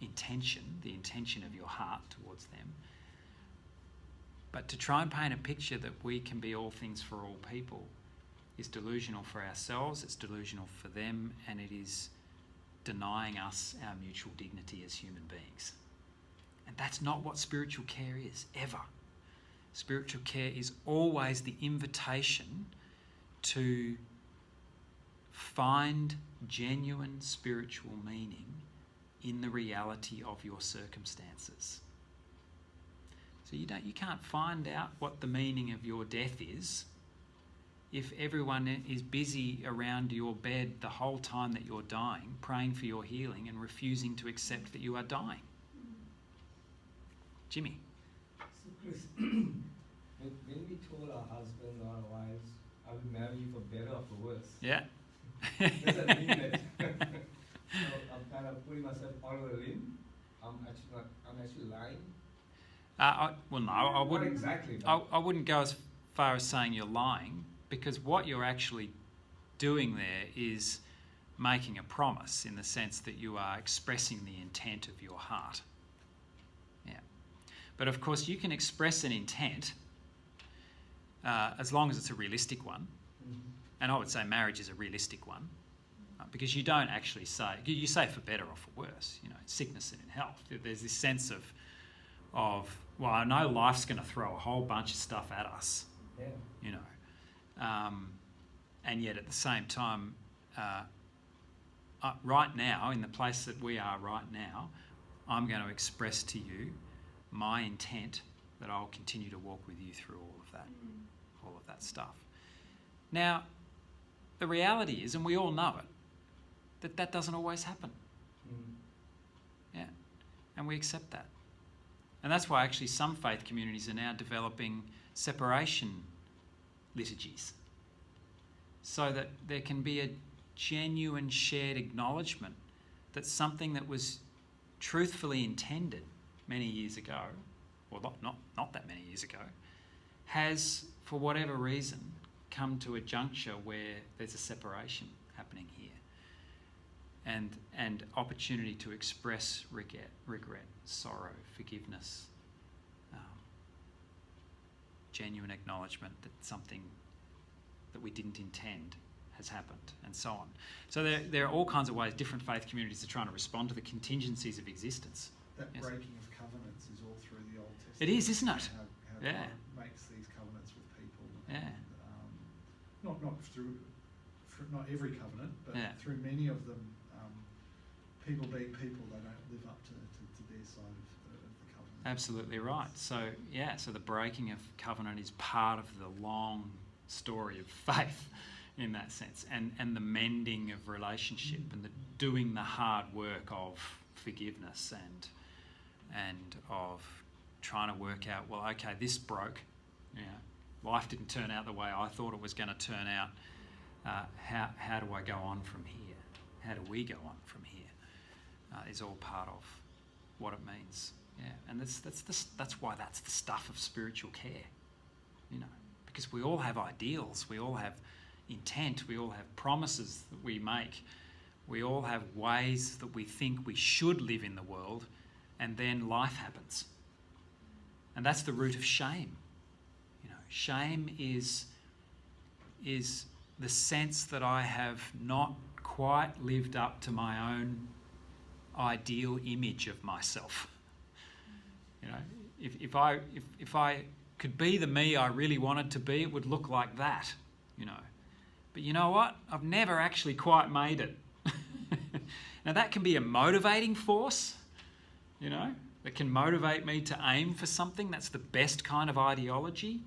intention, the intention of your heart towards them. But to try and paint a picture that we can be all things for all people is delusional for ourselves, it's delusional for them, and it is denying us our mutual dignity as human beings. And that's not what spiritual care is, ever. Spiritual care is always the invitation to find genuine spiritual meaning in the reality of your circumstances. So you can't find out what the meaning of your death is if everyone is busy around your bed the whole time that you're dying, praying for your healing and refusing to accept that you are dying. Jimmy. So Chris, when we told our husbands or our wives, I will marry you for better or for worse. Yeah. Does that mean that so I'm kind of putting myself out of the limb? I'm actually lying? Well, no, I wouldn't. Not exactly. I wouldn't go as far as saying you're lying, because what you're actually doing there is making a promise in the sense that you are expressing the intent of your heart. Yeah. But of course, you can express an intent as long as it's a realistic one. Mm-hmm. And I would say marriage is a realistic one, because you don't actually say, you say for better or for worse, you know, in sickness and in health. There's this sense of well, I know life's going to throw a whole bunch of stuff at us, Yeah. you know, and yet at the same time, right now, in the place that we are right now, I'm going to express to you my intent that I'll continue to walk with you through all of that stuff. Now, the reality is, and we all know it, that doesn't always happen. Mm. Yeah, and we accept that. And that's why actually some faith communities are now developing separation liturgies, so that there can be a genuine shared acknowledgement that something that was truthfully intended many years ago, or not that many years ago, has, for whatever reason, come to a juncture where there's a separation happening here, and opportunity to express regret, sorrow, forgiveness, genuine acknowledgement that something that we didn't intend has happened, and so on. So there are all kinds of ways different faith communities are trying to respond to the contingencies of existence. That Yes. breaking of covenants is all through the Old Testament. It is, isn't it? How Yeah. God makes these covenants with people. Yeah. And, not every covenant, but Yeah. through many of them, people being people, they don't live up to their side of the covenant. Absolutely right. So the breaking of covenant is part of the long story of faith in that sense, and the mending of relationship and the doing the hard work of forgiveness and of trying to work out, well, okay, this broke. Life didn't turn out the way I thought it was going to turn out. How do I go on from here? How do we go on from here? Is all part of what it means. Yeah, and that's why that's the stuff of spiritual care. Because we all have ideals, we all have intent, we all have promises that we make, we all have ways that we think we should live in the world, and then life happens. And that's the root of shame. Shame is the sense that I have not quite lived up to my own ideal image of myself. If I could be the me I really wanted to be, it would look like that. But you know what? I've never actually quite made it. Now that can be a motivating force, that can motivate me to aim for something. That's the best kind of ideology.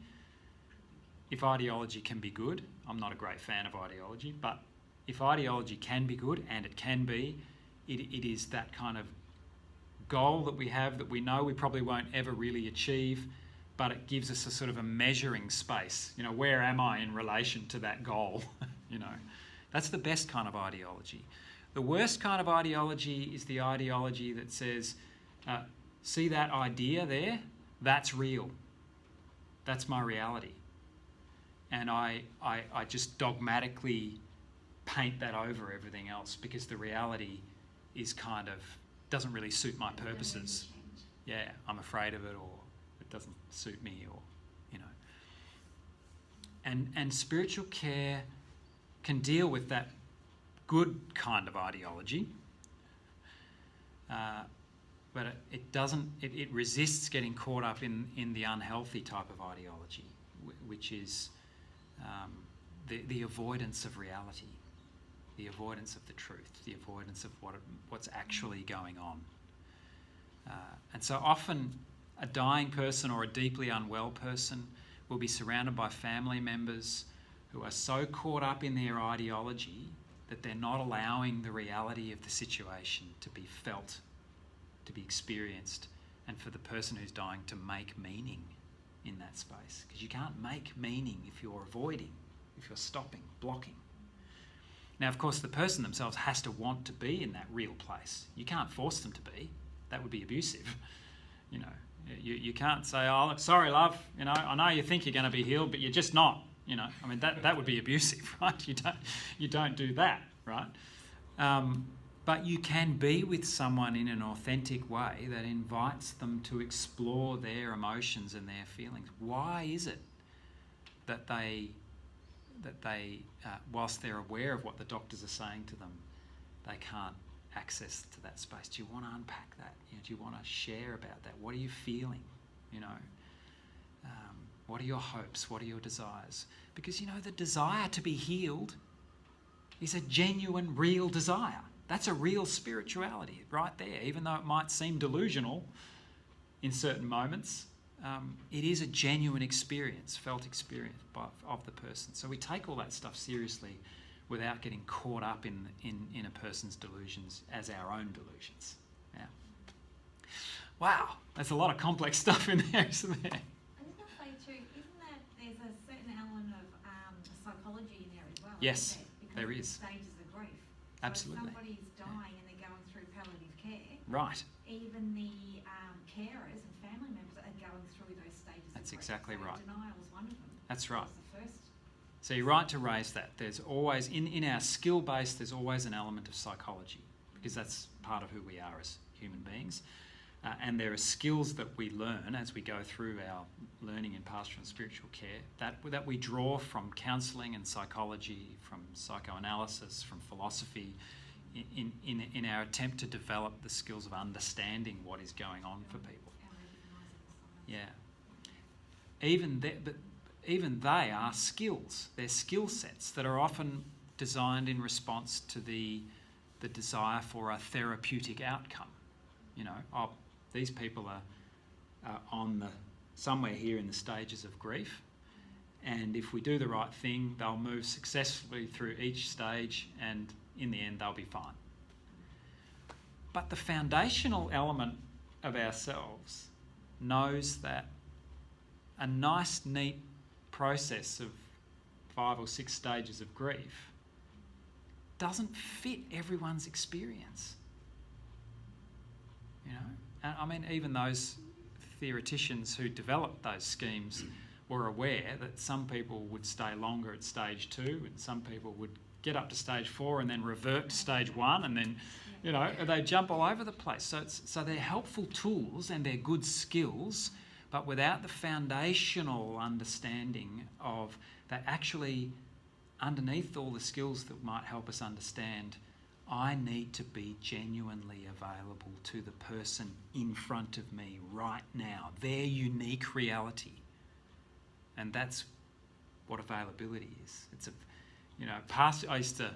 If ideology can be good, I'm not a great fan of ideology, but if ideology can be good, and it can be, it is that kind of goal that we have that we know we probably won't ever really achieve, but it gives us a sort of a measuring space. Where am I in relation to that goal? That's the best kind of ideology. The worst kind of ideology is the ideology that says, see that idea there? That's real. That's my reality. And I just dogmatically paint that over everything else because the reality is kind of doesn't really suit my purposes. Yeah, I'm afraid of it, or it doesn't suit me, or And spiritual care can deal with that good kind of ideology, but it doesn't. It resists getting caught up in the unhealthy type of ideology, which is the avoidance of reality, the avoidance of the truth, the avoidance of what's actually going on. And so often a dying person or a deeply unwell person will be surrounded by family members who are so caught up in their ideology that they're not allowing the reality of the situation to be felt, to be experienced, and for the person who's dying to make meaning in that space. Because you can't make meaning if you're avoiding, if you're stopping, blocking. Now, of course, the person themselves has to want to be in that real place. You can't force them to be. That would be abusive. You can't say, oh, look, sorry, love, I know you think you're going to be healed, but you're just not. That would be abusive, right? You don't do that, right? But you can be with someone in an authentic way that invites them to explore their emotions and their feelings. Why is it that they whilst they're aware of what the doctors are saying to them, they can't access to that space? Do you want to unpack that? Do you want to share about that? What are you feeling? What are your hopes? What are your desires? Because the desire to be healed is a genuine, real desire. That's a real spirituality right there. Even though it might seem delusional in certain moments, it is a genuine experience, felt experience of the person. So we take all that stuff seriously without getting caught up in a person's delusions as our own delusions. Yeah. Wow, there's a lot of complex stuff in there, isn't there? I was going to say too, isn't that there's a certain element of psychology in there as well? Yes, because there of the is. stages of grief. Absolutely. So if somebody's dying and they're going through palliative care, Right. even the carers and family members are going through those stages That's of grief. exactly So right. Denial is one of them. That's right. That was the first. So you're right to raise that. There's always, in our skill base, there's always an element of psychology because that's part of who we are as human beings. And there are skills that we learn as we go through our learning in pastoral and spiritual care that we draw from counselling and psychology, from psychoanalysis, from philosophy, in our attempt to develop the skills of understanding what is going on for people. Yeah. Even they are skills. They're skill sets that are often designed in response to the desire for a therapeutic outcome. These people are on somewhere here in the stages of grief, and if we do the right thing, they'll move successfully through each stage, and in the end, they'll be fine. But the foundational element of ourselves knows that a nice, neat process of 5 or 6 stages of grief doesn't fit everyone's experience. You know, and I mean, even those theoreticians who developed those schemes were aware that some people would stay longer at stage 2 and some people would get up to stage 4 and then revert to stage 1 and then, you know, they jump all over the place. So they're helpful tools and they're good skills, but without the foundational understanding of that, actually underneath all the skills that might help us understand, I need to be genuinely available to the person in front of me right now, their unique reality. And that's what availability is. It's a, you know, I used to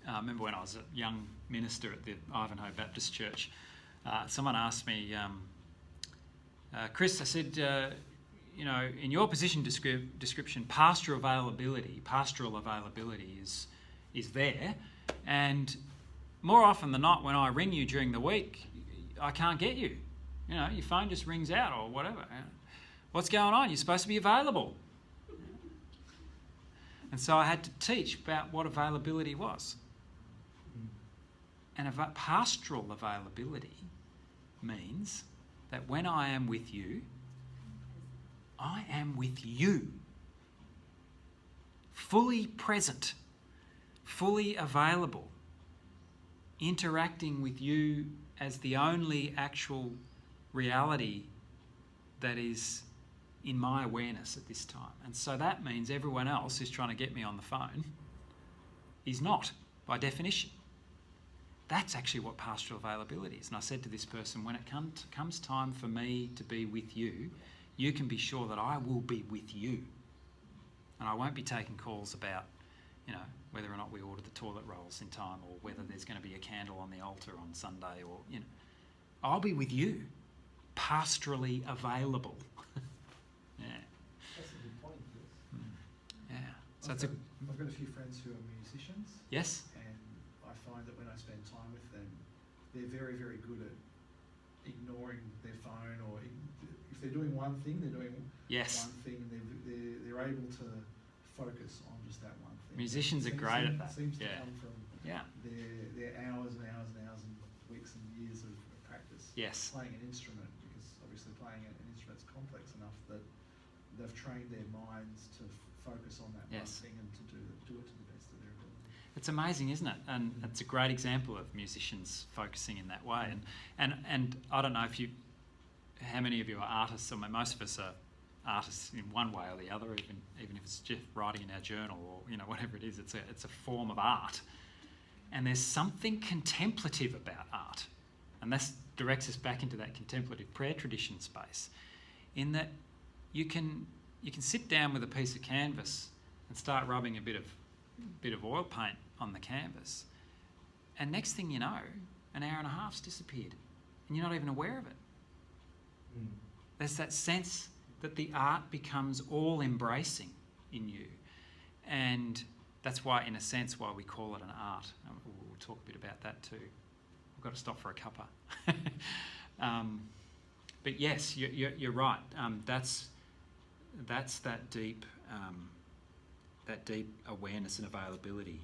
remember when I was a young minister at the Ivanhoe Baptist Church, someone asked me, Chris, I said, you know, in your position description, pastoral availability is there, and more often than not, when I ring you during the week, I can't get you. You know, your phone just rings out or whatever. What's going on? You're supposed to be available. And so I had to teach about what availability was. And pastoral availability means that when I am with you, I am with you. Fully present, fully available, interacting with you as the only actual reality that is in my awareness at this time. And so that means everyone else who's trying to get me on the phone is not, by definition. That's actually what pastoral availability is. And I said to this person, when it comes time for me to be with you, you can be sure that I will be with you. And I won't be taking calls about, you know, whether or not we order the toilet rolls in time or whether there's going to be a candle on the altar on Sunday or, you know. I'll be with you, pastorally available. Yeah. That's a good point, yes. Yeah. So I've it's got a few friends who are musicians. Yes. And I find that when I spend time with them, they're very, very good at ignoring their phone, or if they're doing one thing, they're doing Yes. one thing, and they're able to focus on just that one thing. Musicians are great at that. Seems to Yeah. come from Yeah. their hours and hours and hours and weeks and years of practice. Yes. Playing an instrument, because obviously playing an instrument's complex enough that they've trained their minds to focus on that Yes. one thing and to do it to the best of their ability. It's amazing, isn't it? And it's a great example of musicians focusing in that way. And I don't know how many of you are artists. I mean, most of us are artists in one way or the other, even if it's just writing in our journal or, you know, whatever it is. It's a form of art. And there's something contemplative about art. And that directs us back into that contemplative prayer tradition space, in that you can sit down with a piece of canvas and start rubbing a bit of oil paint on the canvas, and next thing you know, an hour and a half's disappeared and you're not even aware of it. There's that sense that the art becomes all embracing in you, and that's why, in a sense, why we call it an art. We'll talk a bit about that too. We've got to stop for a cuppa. But yes, you're right. That's that deep awareness and availability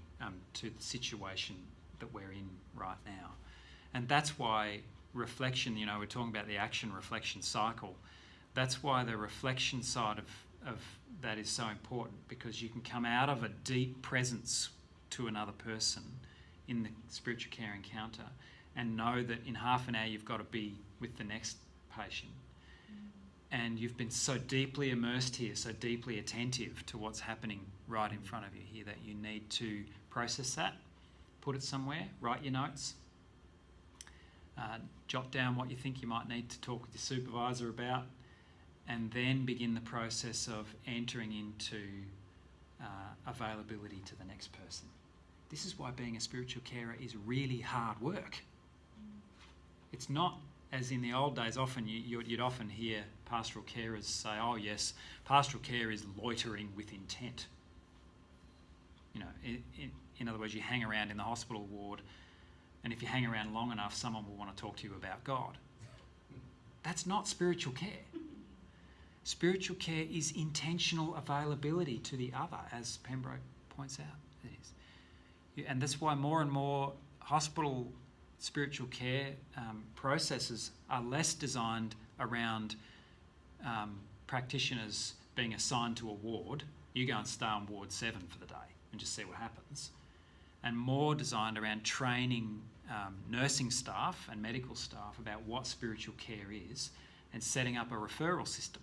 to the situation that we're in right now. And that's why reflection, you know, we're talking about the action reflection cycle. That's why the reflection side of that is so important, because you can come out of a deep presence to another person in the spiritual care encounter and know that in half an hour you've got to be with the next patient. And you've been so deeply immersed here, so deeply attentive to what's happening right in front of you here, that you need to process that, put it somewhere, write your notes, jot down what you think you might need to talk with your supervisor about, and then begin the process of entering into availability to the next person. This is why being a spiritual carer is really hard work. It's not, as in the old days, often you'd often hear pastoral carers say, oh yes, pastoral care is loitering with intent. You know, in other words, you hang around in the hospital ward And if you hang around long enough, someone will want to talk to you about God. That's not spiritual care. Spiritual care is intentional availability to the other, as Pembroke points out. It is. And that's why more and more hospital spiritual care processes are less designed around practitioners being assigned to a ward. You go and stay on ward 7 for the day and just see what happens. And more designed around training nursing staff and medical staff about what spiritual care is and setting up a referral system.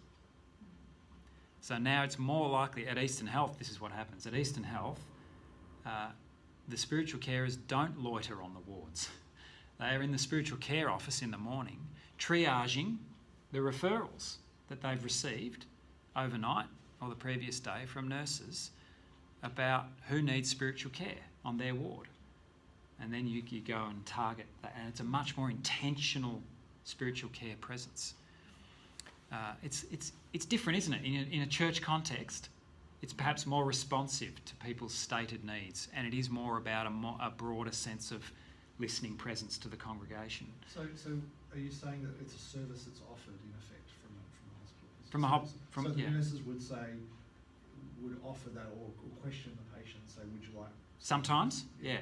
So now it's more likely at Eastern Health, this is what happens. At Eastern Health, the spiritual carers don't loiter on the wards. They are in the spiritual care office in the morning, triaging the referrals that they've received overnight or the previous day from nurses about who needs spiritual care on their ward. And then you go and target that. And it's a much more intentional spiritual care presence. It's different, isn't it? In a church context, it's perhaps more responsive to people's stated needs, and it is more about a broader sense of listening presence to the congregation. So are you saying that it's a service that's offered in effect from a hospital? The nurses would offer that or question the patient and say, would you like... Sometimes, yeah.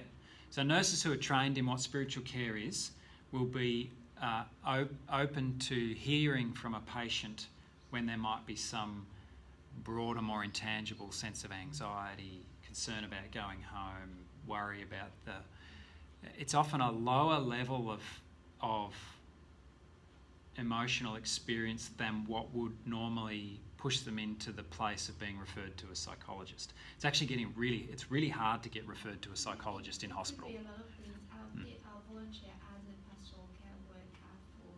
So nurses who are trained in what spiritual care is will be open to hearing from a patient when there might be some broader, more intangible sense of anxiety, concern about going home, worry about it's often a lower level of emotional experience than what would normally push them into the place of being referred to a psychologist. It's actually it's really hard to get referred to a psychologist in hospital. Could be a lot of things. I'll volunteer as a pastoral care worker for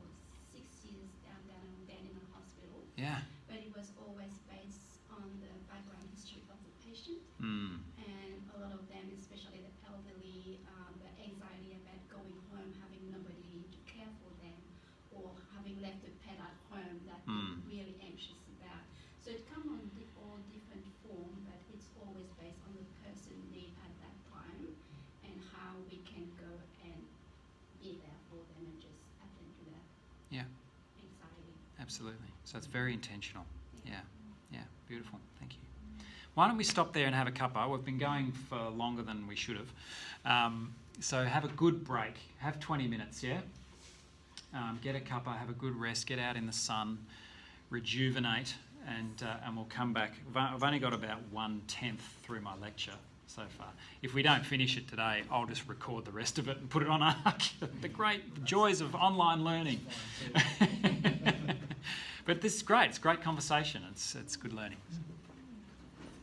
6 years down in a hospital. Yeah. But it was always based on the background history of the patient. Mm. And a lot of them, especially the elderly, the anxiety about going home, having nobody to care for them, or having left a pet at home that they're really anxious about. So it comes on all different form, but it's always based on the person need at that time and how we can go and be there for them and just attend to that anxiety. Absolutely. So it's very intentional. Yeah, beautiful. Thank you. Why don't we stop there and have a cuppa? We've been going for longer than we should have. So have a good break. Have 20 minutes, yeah? Get a cuppa, have a good rest, get out in the sun, rejuvenate, and we'll come back. I've only got about 1/10 through my lecture so far. If we don't finish it today, I'll just record the rest of it and put it on ARC. The great joys of online learning. But this is great. It's great conversation. It's good learning.